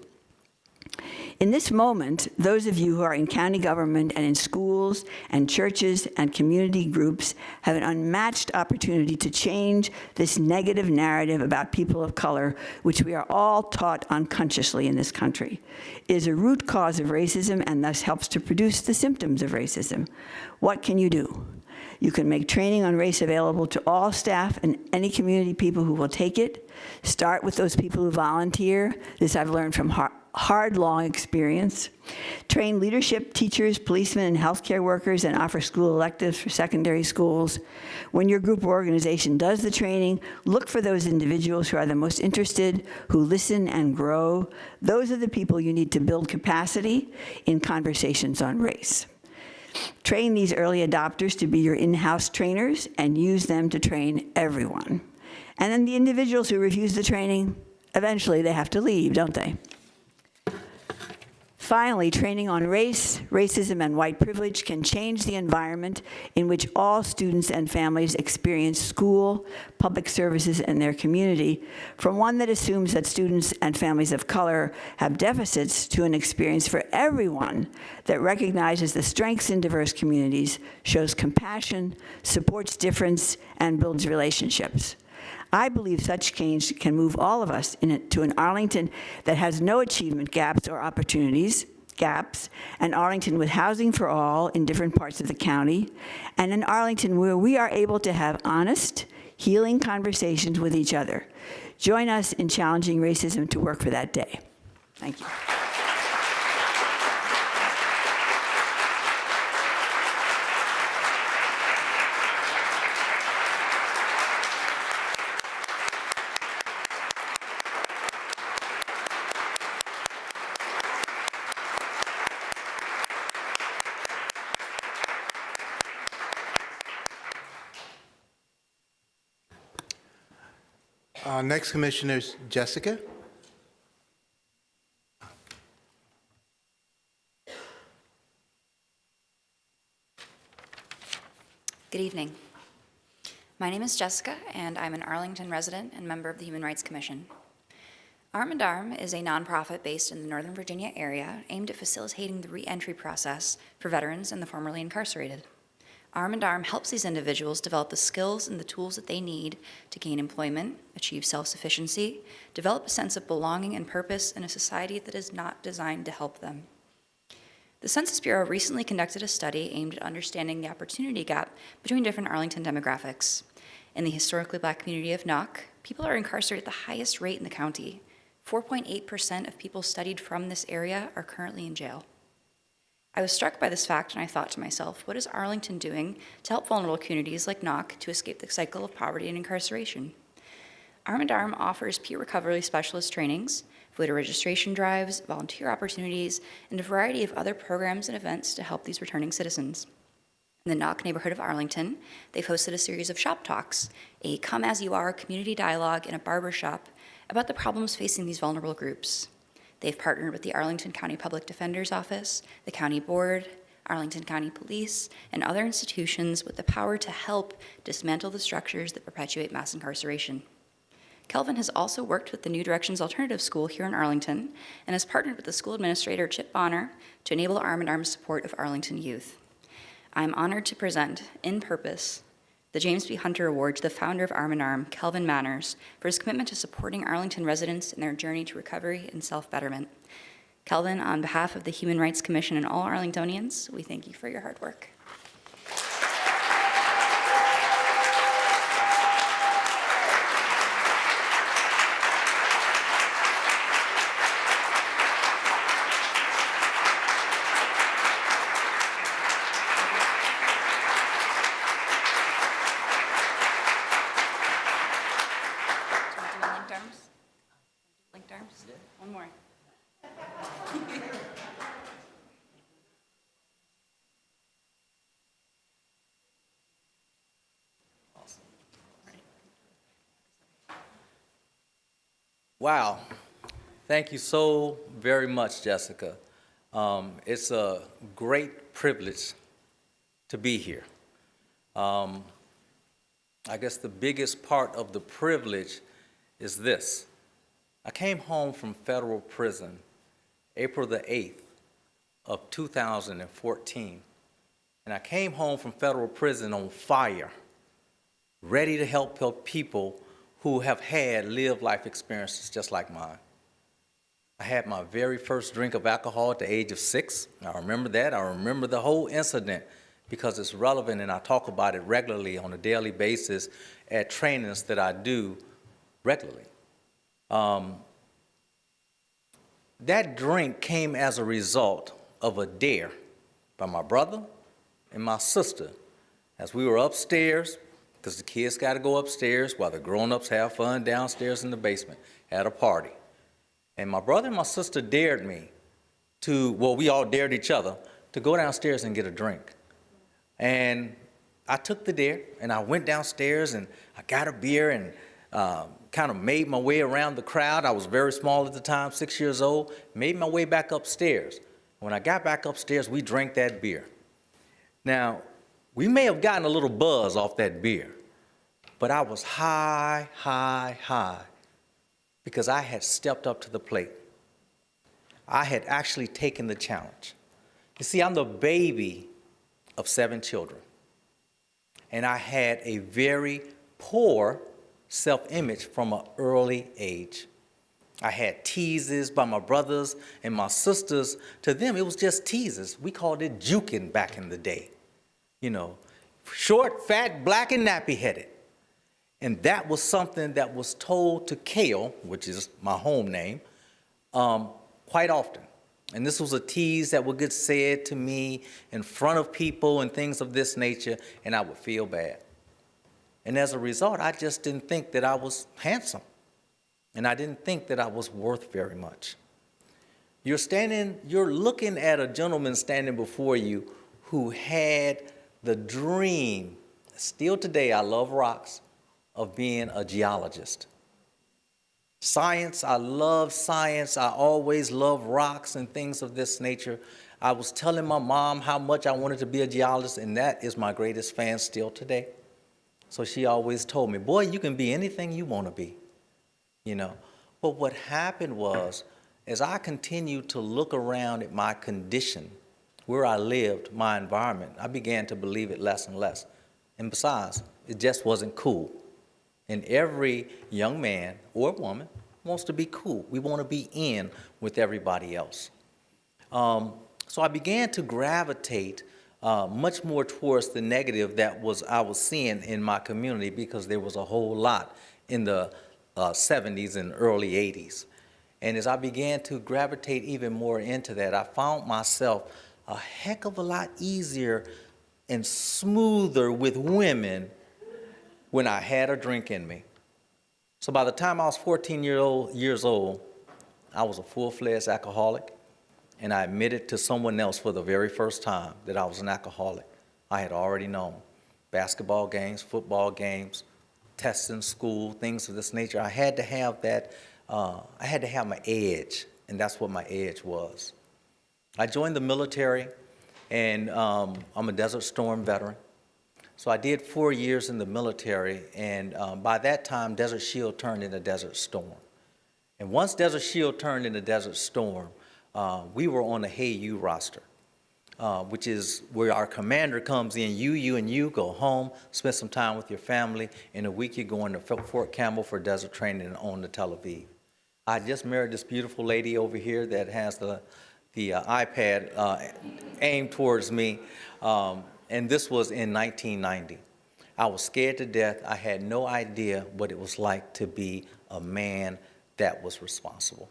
In this moment, those of you who are in county government and in schools and churches and community groups have an unmatched opportunity to change this negative narrative about people of color, which we are all taught unconsciously in this country. It is a root cause of racism and thus helps to produce the symptoms of racism. What can you do? You can make training on race available to all staff and any community people who will take it. Start with those people who volunteer. This I've learned from hard, long experience. Train leadership, teachers, policemen, and healthcare workers, and offer school electives for secondary schools. When your group or organization does the training, look for those individuals who are the most interested, who listen and grow. Those are the people you need to build capacity in conversations on race. Train these early adopters to be your in-house trainers and use them to train everyone. And then the individuals who refuse the training, eventually they have to leave, don't they? Finally, training on race, racism, and white privilege can change the environment in which all students and families experience school, public services, and their community, from one that assumes that students and families of color have deficits to an experience for everyone that recognizes the strengths in diverse communities, shows compassion, supports difference, and builds relationships. I believe such change can move all of us to an Arlington that has no achievement gaps or opportunities gaps, an Arlington with housing for all in different parts of the county, and an Arlington where we are able to have honest, healing conversations with each other. Join us in challenging racism to work for that day. Thank you. Next commissioner is Jessica. Good evening. My name is Jessica, and I'm an Arlington resident and member of the Human Rights Commission. Arm & Arm is a nonprofit based in the Northern Virginia area aimed at facilitating the re-entry process for veterans and the formerly incarcerated. Arm & Arm helps these individuals develop the skills and the tools that they need to gain employment, achieve self-sufficiency, develop a sense of belonging and purpose in a society that is not designed to help them. The Census Bureau recently conducted a study aimed at understanding the opportunity gap between different Arlington demographics. In the historically Black community of Knock, people are incarcerated at the highest rate in the county. 4.8% of people studied from this area are currently in jail. I was struck by this fact, and I thought to myself, what is Arlington doing to help vulnerable communities like Knock to escape the cycle of poverty and incarceration? Arm & Arm offers peer recovery specialist trainings, voter registration drives, volunteer opportunities, and a variety of other programs and events to help these returning citizens. In the Knock neighborhood of Arlington, they've hosted a series of shop talks, a come-as-you-are community dialogue in a barber shop about the problems facing these vulnerable groups. They've partnered with the Arlington County Public Defender's Office, the County Board, Arlington County Police, and other institutions with the power to help dismantle the structures that perpetuate mass incarceration. Kelvin has also worked with the New Directions Alternative School here in Arlington and has partnered with the school administrator, Chip Bonner, to enable Arm & Arm's support of Arlington youth. I'm honored to present, in purpose, the James B. Hunter Award to the founder of Arm & Arm, Kelvin Manners, for his commitment to supporting Arlington residents in their journey to recovery and self-betterment. Kelvin, on behalf of the Human Rights Commission and all Arlingtonians, we thank you for your hard work. Linked arms? One more. Wow. Thank you so very much, Jessica. It's a great privilege to be here. I guess the biggest part of the privilege is this. I came home from federal prison April the 8th of 2014, and I came home from federal prison on fire, ready to help people who have had lived life experiences just like mine. I had my very first drink of alcohol at the age of 6. I remember that. I remember the whole incident because it's relevant and I talk about it regularly on a daily basis at trainings that I do regularly. That drink came as a result of a dare by my brother and my sister as we were upstairs, because the kids got to go upstairs while the grown-ups have fun downstairs in the basement at a party. And my brother and my sister dared me to, well, we all dared each other to go downstairs and get a drink. And I took the dare, and I went downstairs, and I got a beer and kind of made my way around the crowd. I was very small at the time, 6 years old, made my way back upstairs. When I got back upstairs, we drank that beer. Now, we may have gotten a little buzz off that beer, but I was high, because I had stepped up to the plate. I had actually taken the challenge. You see, I'm the baby of 7 children, and I had a very poor self-image from an early age. I had teases by my brothers and my sisters. To them, it was just teases. We called it juking back in the day. You know, short, fat, black, and nappy-headed. And that was something that was told to Kale, which is my home name, quite often. And this was a tease that would get said to me in front of people and things of this nature, and I would feel bad. And as a result, I just didn't think that I was handsome. And I didn't think that I was worth very much. You're looking at a gentleman standing before you who had the dream, still today I love rocks, of being a geologist. Science, I love science. I always love rocks and things of this nature. I was telling my mom how much I wanted to be a geologist, and that is my greatest fan still today. So she always told me, boy, you can be anything you want to be, you know. But what happened was, as I continued to look around at my condition, where I lived, my environment, I began to believe it less and less. And besides, it just wasn't cool. And every young man or woman wants to be cool. We want to be in with everybody else. So I began to gravitate much more towards the negative that I was seeing in my community, because there was a whole lot in the 70s and early 80s. And as I began to gravitate even more into that, I found myself a heck of a lot easier and smoother with women when I had a drink in me. So by the time I was 14 years old, I was a full-fledged alcoholic, and I admitted to someone else for the very first time that I was an alcoholic. I had already known. Basketball games, football games, tests in school, things of this nature. I had to have that, I had to have my edge, and that's what my edge was. I joined the military, and I'm a Desert Storm veteran. So I did 4 years in the military, and by that time, Desert Shield turned into Desert Storm. And once Desert Shield turned into Desert Storm, we were on the Hey You roster, which is where our commander comes in, you go home, spend some time with your family. In a week, you're going to Fort Campbell for desert training and on to Tel Aviv. I just married this beautiful lady over here that has the iPad aimed towards me, and this was in 1990. I was scared to death. I had no idea what it was like to be a man that was responsible.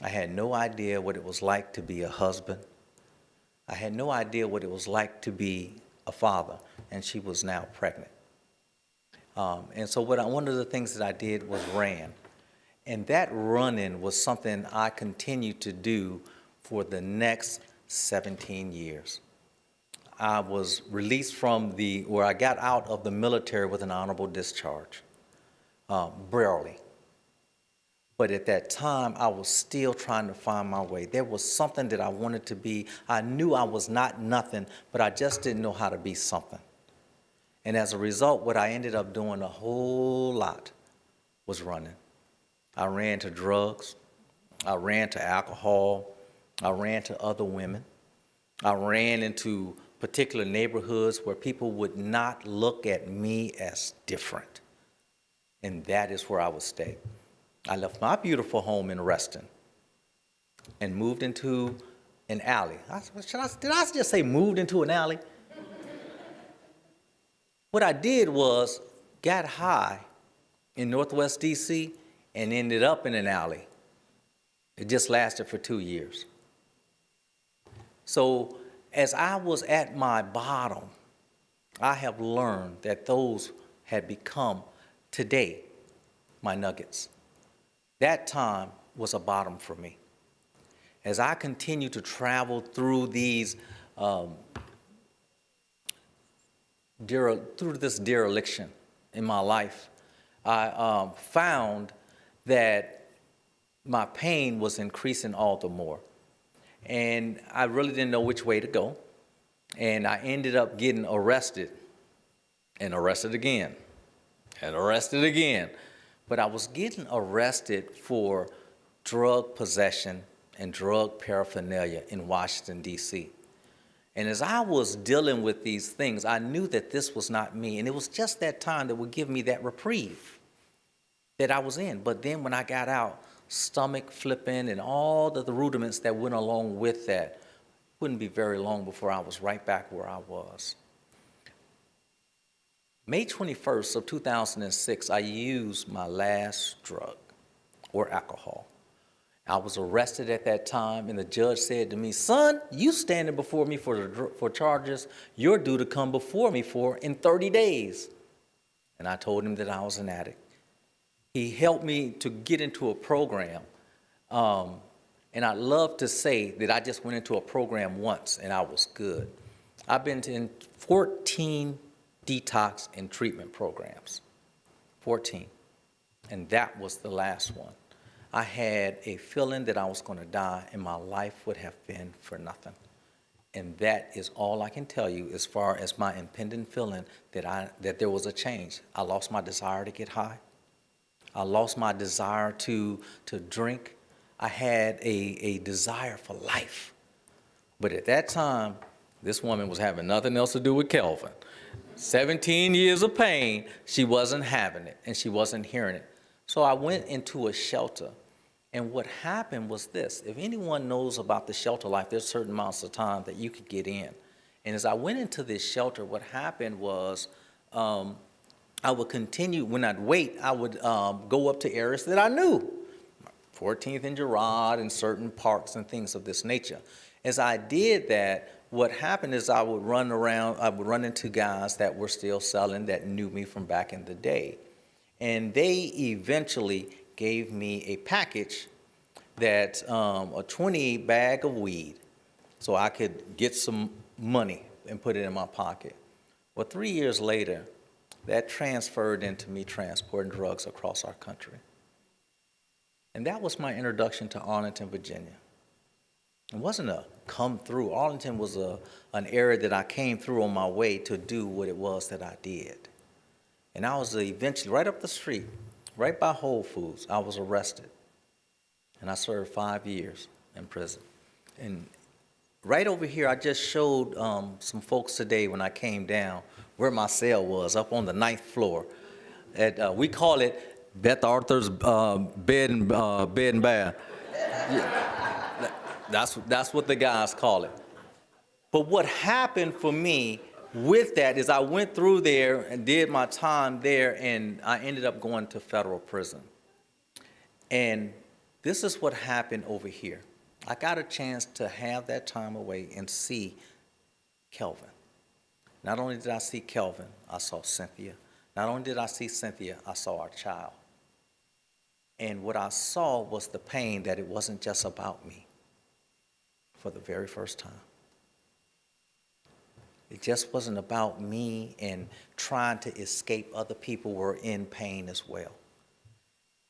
I had no idea what it was like to be a husband. I had no idea what it was like to be a father, and she was now pregnant. And so one of the things that I did was ran. And that running was something I continued to do for the next 17 years. I was released from I got out of the military with an honorable discharge, barely. But at that time, I was still trying to find my way. There was something that I wanted to be. I knew I was not nothing, but I just didn't know how to be something. And as a result, what I ended up doing a whole lot was running. I ran to drugs. I ran to alcohol. I ran to other women. I ran into particular neighborhoods where people would not look at me as different. And that is where I would stay. I left my beautiful home in Reston and moved into an alley. Did I just say moved into an alley? What I did was got high in Northwest DC and ended up in an alley. It just lasted for 2 years. So as I was at my bottom, I have learned that those had become today my nuggets. That time was a bottom for me. As I continue to travel through these, through this dereliction in my life, I found that my pain was increasing all the more. And I really didn't know which way to go. And I ended up getting arrested and arrested again and arrested again. But I was getting arrested for drug possession and drug paraphernalia in Washington, D.C. And as I was dealing with these things, I knew that this was not me. And it was just that time that would give me that reprieve that I was in. But then when I got out, stomach flipping and all of the rudiments that went along with that, wouldn't be very long before I was right back where I was. May 21st of 2006, I used my last drug or alcohol. I was arrested at that time, and the judge said to me, son, you standing before me for charges you're due to come before me for in 30 days. And I told him that I was an addict. He helped me to get into a program, and I'd love to say that I just went into a program once and I was good. I've been in 14 detox and treatment programs, 14, and that was the last one. I had a feeling that I was going to die and my life would have been for nothing. And that is all I can tell you as far as my impending feeling that there was a change. I lost my desire to get high. I lost my desire to drink. I had a desire for life. But at that time, this woman was having nothing else to do with Kelvin. 17 years of pain, she wasn't having it, and she wasn't hearing it. So I went into a shelter. And what happened was this. If anyone knows about the shelter life, there's certain amounts of time that you could get in. And as I went into this shelter, what happened was I would continue, when I'd wait, I would go up to areas that I knew, 14th and Girard and certain parks and things of this nature. As I did that, what happened is I would run around, I would run into guys that were still selling that knew me from back in the day. And they eventually gave me a package that, a 20 bag of weed, so I could get some money and put it in my pocket. Well, 3 years later, that transferred into me transporting drugs across our country. And that was my introduction to Arlington, Virginia. It wasn't a come through. Arlington was an area that I came through on my way to do what it was that I did. And I was eventually, right up the street, right by Whole Foods, I was arrested. And I served 5 years in prison. And right over here, I just showed some folks today when I came down where my cell was, up on the 9th floor. We call it Beth Arthur's bed and bath. Yeah, that's what the guys call it. But what happened for me with that is I went through there and did my time there, and I ended up going to federal prison. And this is what happened over here. I got a chance to have that time away and see Kelvin. Not only did I see Kelvin, I saw Cynthia. Not only did I see Cynthia, I saw our child. And what I saw was the pain that it wasn't just about me for the very first time. It just wasn't about me and trying to escape. Other people were in pain as well.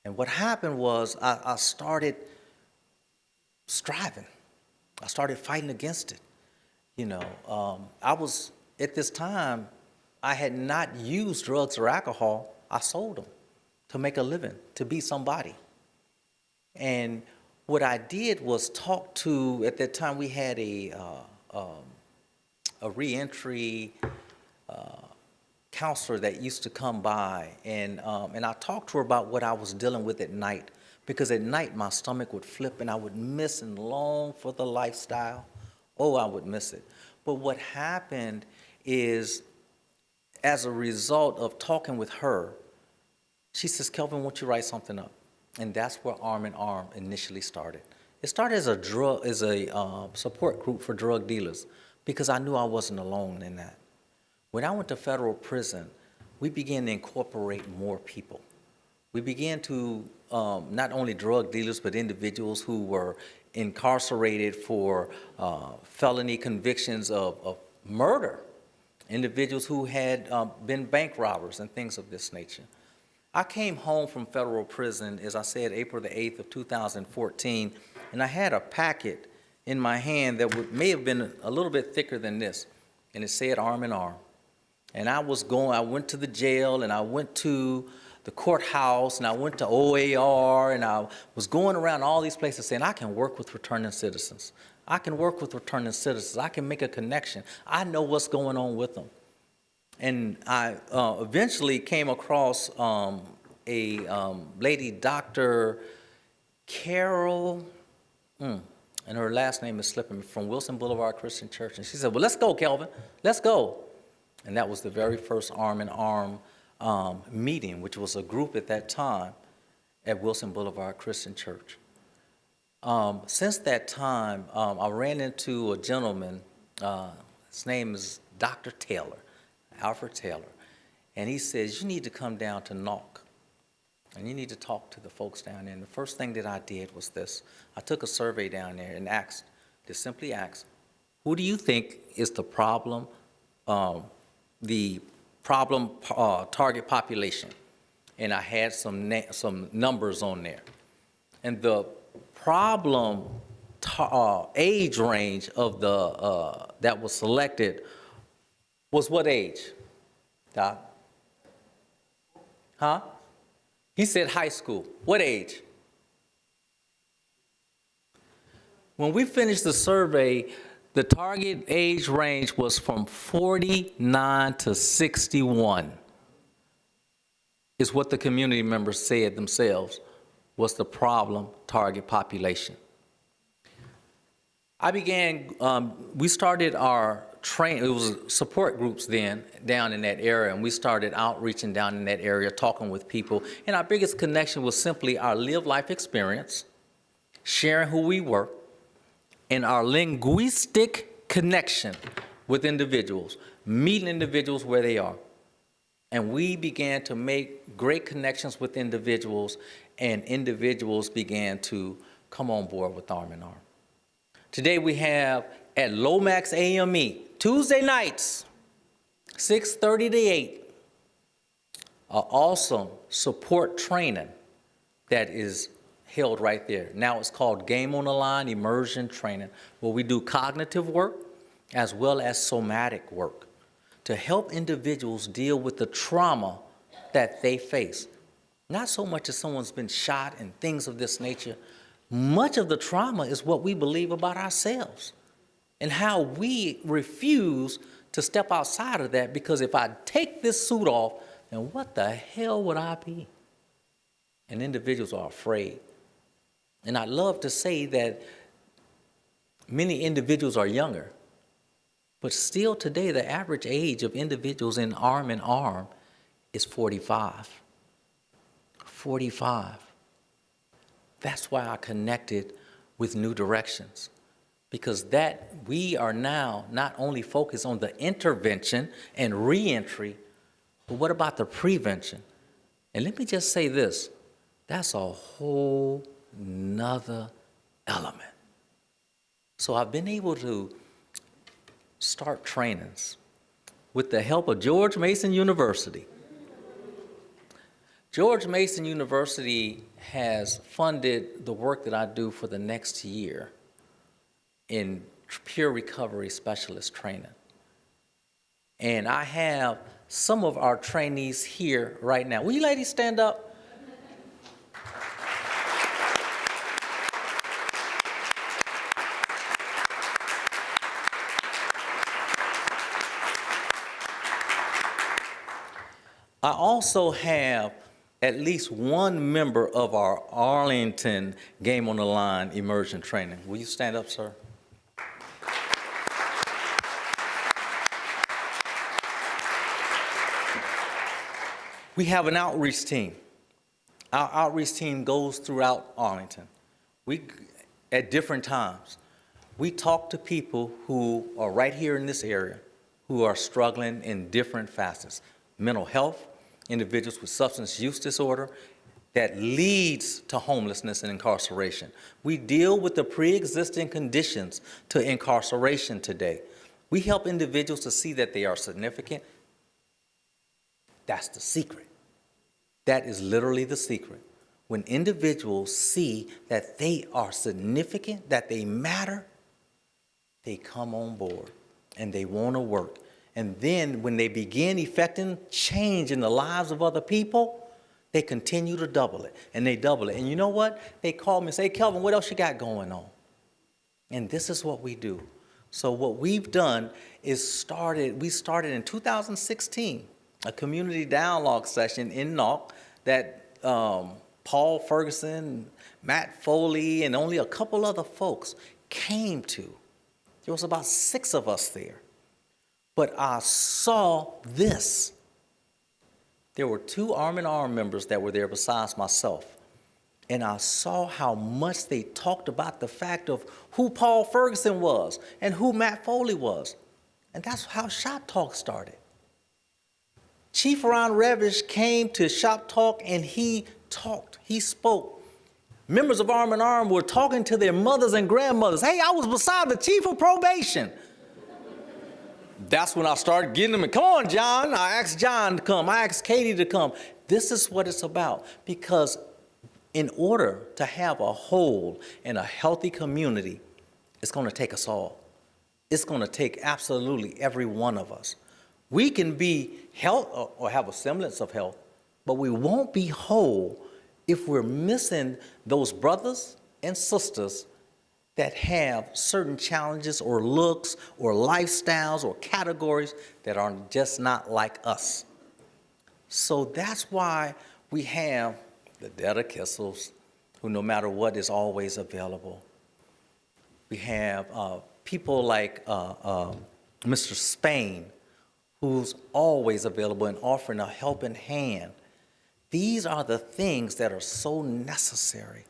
And what happened was I started striving. I started fighting against it. You know, at this time, I had not used drugs or alcohol. I sold them to make a living, to be somebody. And what I did was talk to, at that time we had a reentry counselor that used to come by, and I talked to her about what I was dealing with at night, because at night my stomach would flip and I would miss and long for the lifestyle. Oh, I would miss it. But what happened is, as a result of talking with her, she says, "Kelvin, won't you write something up?" And that's where Arm in Arm initially started. It started as a support group for drug dealers, because I knew I wasn't alone in that. When I went to federal prison, we began to incorporate more people. We began to, not only drug dealers, but individuals who were incarcerated for felony convictions of murder, individuals who had been bank robbers and things of this nature. I came home from federal prison, as I said, April the 8th of 2014, and I had a packet in my hand that may have been a little bit thicker than this, and it said Arm in Arm. And I went to the jail, and I went to the courthouse, and I went to OAR, and I was going around all these places saying, I can work with returning citizens. I can work with returning citizens. I can make a connection. I know what's going on with them. And I eventually came across a lady, Dr. Carol, and her last name is slipping me, from Wilson Boulevard Christian Church. And she said, "Well, let's go, Kelvin. Let's go." And that was the very first Arm in Arm meeting, which was a group at that time at Wilson Boulevard Christian Church. Since that time, I ran into a gentleman, his name is Dr. Taylor, Alfred Taylor, and he says, "You need to come down to Knock, and you need to talk to the folks down there." And the first thing that I did was this. I took a survey down there and simply asked, who do you think is the problem target population? And I had some numbers on there. And the problem age range of that was selected was what age, Doc? Huh? He said high school. What age? When we finished the survey, the target age range was from 49 to 61, is what the community members said themselves was the problem target population. We started our it was support groups then down in that area, and we started outreaching down in that area, talking with people. And our biggest connection was simply our lived life experience, sharing who we were, and our linguistic connection with individuals, meeting individuals where they are. And we began to make great connections with individuals, and individuals began to come on board with Arm in Arm. Today we have at Lomax AME, Tuesday nights, 6:30 to 8, an awesome support training that is held right there. Now it's called Game on the Line Immersion Training, where we do cognitive work as well as somatic work to help individuals deal with the trauma that they face. Not so much as someone's been shot and things of this nature. Much of the trauma is what we believe about ourselves and how we refuse to step outside of that, because if I take this suit off, then what the hell would I be? And individuals are afraid. And I love to say that many individuals are younger, but still today the average age of individuals in Arm in Arm is 45. 45. That's why I connected with New Directions, because that we are now not only focused on the intervention and reentry, but what about the prevention? And let me just say this, that's a whole nother element. So I've been able to start trainings with the help of George Mason University. George Mason University has funded the work that I do for the next year in peer recovery specialist training. And I have some of our trainees here right now. Will you ladies stand up? I also have at least one member of our Arlington Game on the Line immersion training. Will you stand up, sir? We have an outreach team. Our outreach team goes throughout Arlington. At different times, we talk to people who are right here in this area who are struggling in different facets. Mental health, individuals with substance use disorder that leads to homelessness and incarceration. We deal with the pre-existing conditions to incarceration today. We help individuals to see that they are significant. That's the secret. That is literally the secret. When individuals see that they are significant, that they matter, they come on board and they want to work. And then when they begin effecting change in the lives of other people, they continue to double it, and they double it. And you know what? They call me and say, Kelvin, what else you got going on? And this is what we do. So what we've done is we started in 2016, a community dialogue session in Knock that Paul Ferguson, Matt Foley, and only a couple other folks came to. There was about 6 of us there. But I saw this. There were 2 Arm in Arm members that were there besides myself. And I saw how much they talked about the fact of who Paul Ferguson was and who Matt Foley was. And that's how Shop Talk started. Chief Ron Revish came to Shop Talk and he talked, he spoke. Members of Arm in Arm were talking to their mothers and grandmothers. Hey, I was beside the chief of probation. That's when I started getting them, come on, John. I asked John to come. I asked Katie to come. This is what it's about, because in order to have a whole and a healthy community, it's going to take us all. It's going to take absolutely every one of us. We can be health or have a semblance of health, but we won't be whole if we're missing those brothers and sisters that have certain challenges or looks or lifestyles or categories that are just not like us. So that's why we have the dead epistles, who no matter what is always available. We have people like Mr. Spain, who's always available and offering a helping hand. These are the things that are so necessary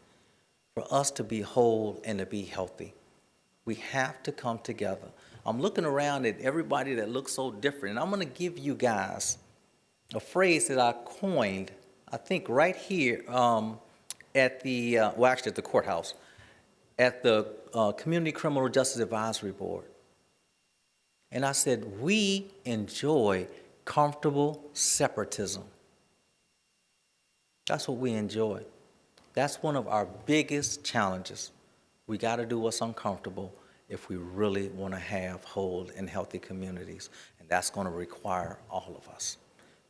for us to be whole and to be healthy. We have to come together. I'm looking around at everybody that looks so different, and I'm going to give you guys a phrase that I coined, I think right here at the, actually at the courthouse, at the Community Criminal Justice Advisory Board. And I said, we enjoy comfortable separatism. That's what we enjoy. That's one of our biggest challenges. We got to do what's uncomfortable if we really want to have whole and healthy communities. And that's going to require all of us.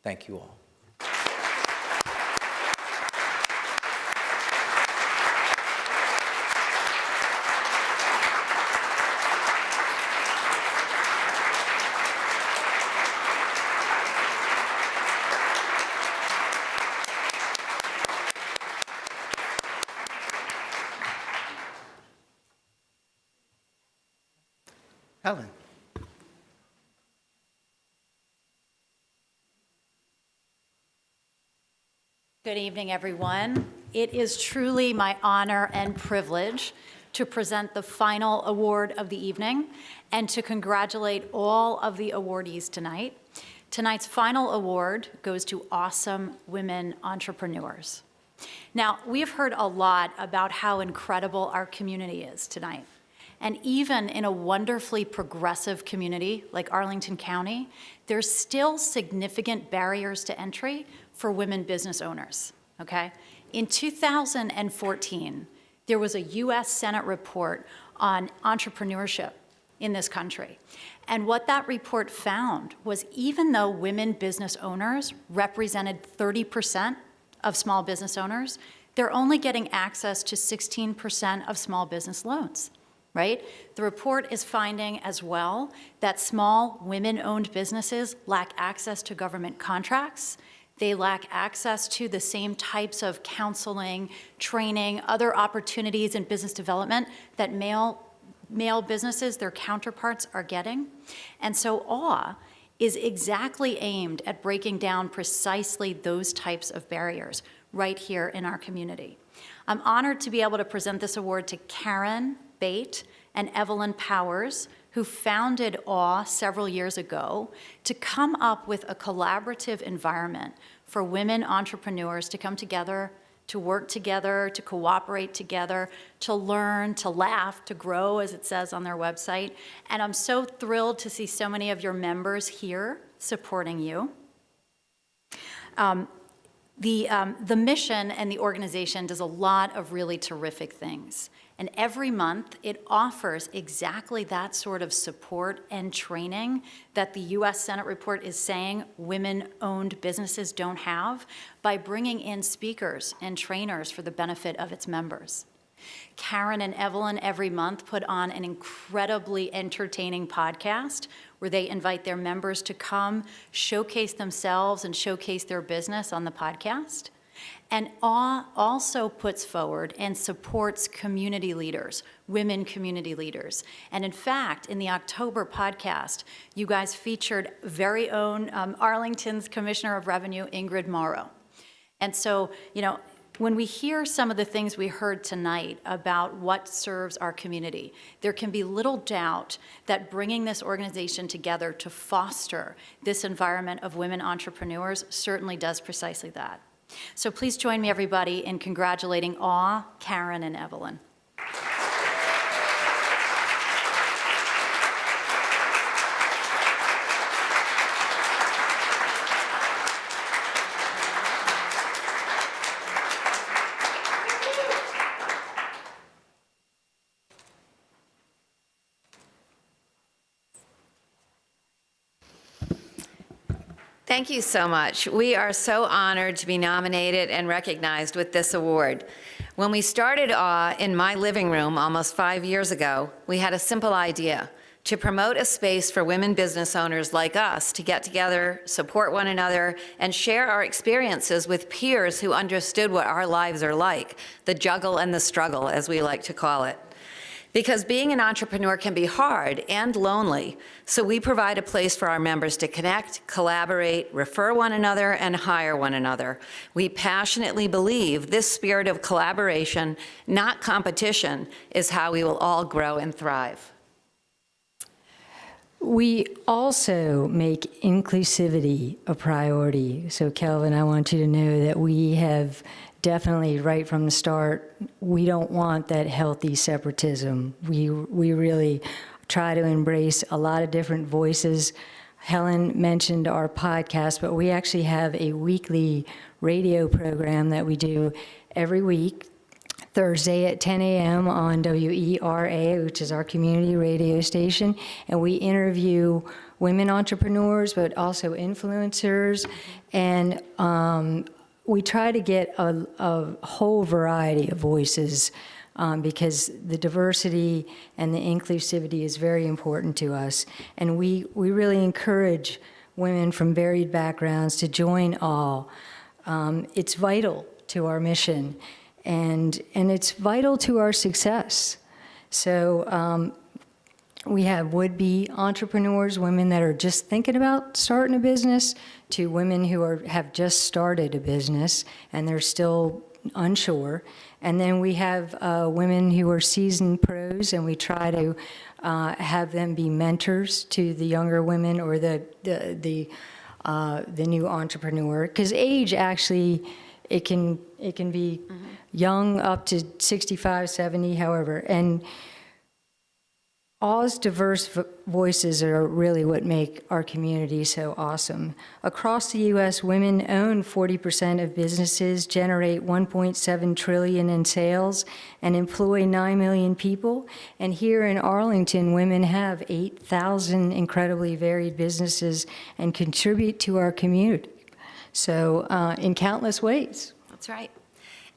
Thank you all. Helen. Good evening, everyone. It is truly my honor and privilege to present the final award of the evening and to congratulate all of the awardees tonight. Tonight's final award goes to awesome women entrepreneurs. Now, we have heard a lot about how incredible our community is tonight. And even in a wonderfully progressive community like Arlington County, there's still significant barriers to entry for women business owners, okay? In 2014, there was a US Senate report on entrepreneurship in this country. And what that report found was even though women business owners represented 30% of small business owners, they're only getting access to 16% of small business loans. Right? The report is finding as well that small women-owned businesses lack access to government contracts. They lack access to the same types of counseling, training, other opportunities in business development that male businesses, their counterparts, are getting. And so AWE is exactly aimed at breaking down precisely those types of barriers right here in our community. I'm honored to be able to present this award to Karen Bate and Evelyn Powers, who founded AWE several years ago to come up with a collaborative environment for women entrepreneurs to come together, to work together, to cooperate together, to learn, to laugh, to grow, as it says on their website. And I'm so thrilled to see so many of your members here supporting you. The mission and the organization does a lot of really terrific things. And every month, it offers exactly that sort of support and training that the US Senate report is saying women-owned businesses don't have by bringing in speakers and trainers for the benefit of its members. Karen and Evelyn every month put on an incredibly entertaining podcast where they invite their members to come showcase themselves and showcase their business on the podcast. And AWE also puts forward and supports community leaders, women community leaders. And in fact, in the October podcast, you guys featured very own Arlington's Commissioner of Revenue, Ingrid Morrow. And so, when we hear some of the things we heard tonight about what serves our community, there can be little doubt that bringing this organization together to foster this environment of women entrepreneurs certainly does precisely that. So please join me, everybody, in congratulating AWE, Karen, and Evelyn. Thank you so much. We are so honored to be nominated and recognized with this award. When we started in my living room almost 5 years ago, we had a simple idea: to promote a space for women business owners like us to get together, support one another, and share our experiences with peers who understood what our lives are like, the juggle and the struggle, as we like to call it. Because being an entrepreneur can be hard and lonely, so we provide a place for our members to connect, collaborate, refer one another, and hire one another. We passionately believe this spirit of collaboration, not competition, is how we will all grow and thrive. We also make inclusivity a priority. So Kelvin, I want you to know that we have definitely, right from the start, we don't want that healthy separatism. We really try to embrace a lot of different voices. Helen mentioned our podcast, but we actually have a weekly radio program that we do every week, Thursday at 10 a.m. on WERA, which is our community radio station, and we interview women entrepreneurs, but also influencers, and we try to get a whole variety of voices because the diversity and the inclusivity is very important to us, and we really encourage women from varied backgrounds to join all. It's vital to our mission. And it's vital to our success. So we have would-be entrepreneurs, women that are just thinking about starting a business, to women who have just started a business and they're still unsure. And then we have women who are seasoned pros, and we try to have them be mentors to the younger women or the new entrepreneur. Because age actually, it can be young up to 65, 70, however. And all's diverse voices are really what make our community so awesome. Across the U.S., women own 40% of businesses, generate $1.7 trillion in sales, and employ 9 million people. And here in Arlington, women have 8,000 incredibly varied businesses and contribute to our community. So in countless ways. That's right.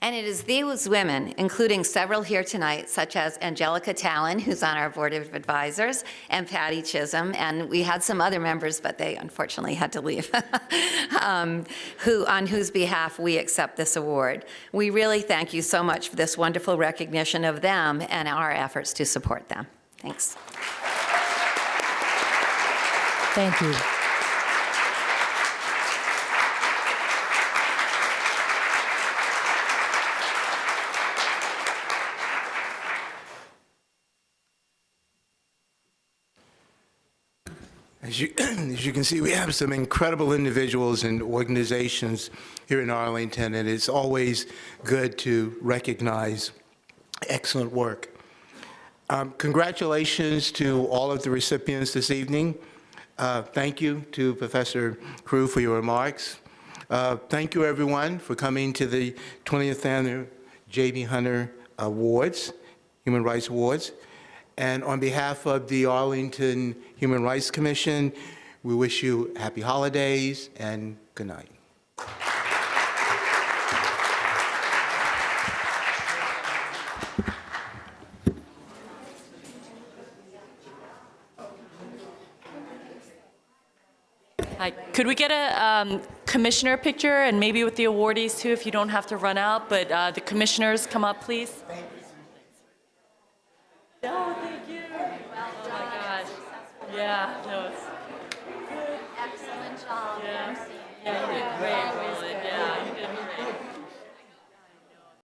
And it is these women, including several here tonight, such as Angelica Talon, who's on our Board of Advisors, and Patty Chisholm, and we had some other members, but they unfortunately had to leave, on whose behalf we accept this award. We really thank you so much for this wonderful recognition of them and our efforts to support them. Thanks. Thank you. As you can see, we have some incredible individuals and organizations here in Arlington, and it's always good to recognize excellent work. Congratulations to all of the recipients this evening. Thank you to Professor Crewe for your remarks. Thank you, everyone, for coming to the 20th Annual J.B. Hunter Awards, Human Rights Awards. And on behalf of the Arlington Human Rights Commission, we wish you happy holidays and good night. Hi. Could we get a commissioner picture, and maybe with the awardees too, if you don't have to run out, but the commissioners come up, please. Oh, thank you. Oh my gosh. Yeah, no, it's good. Excellent job. Yeah, you did great, really.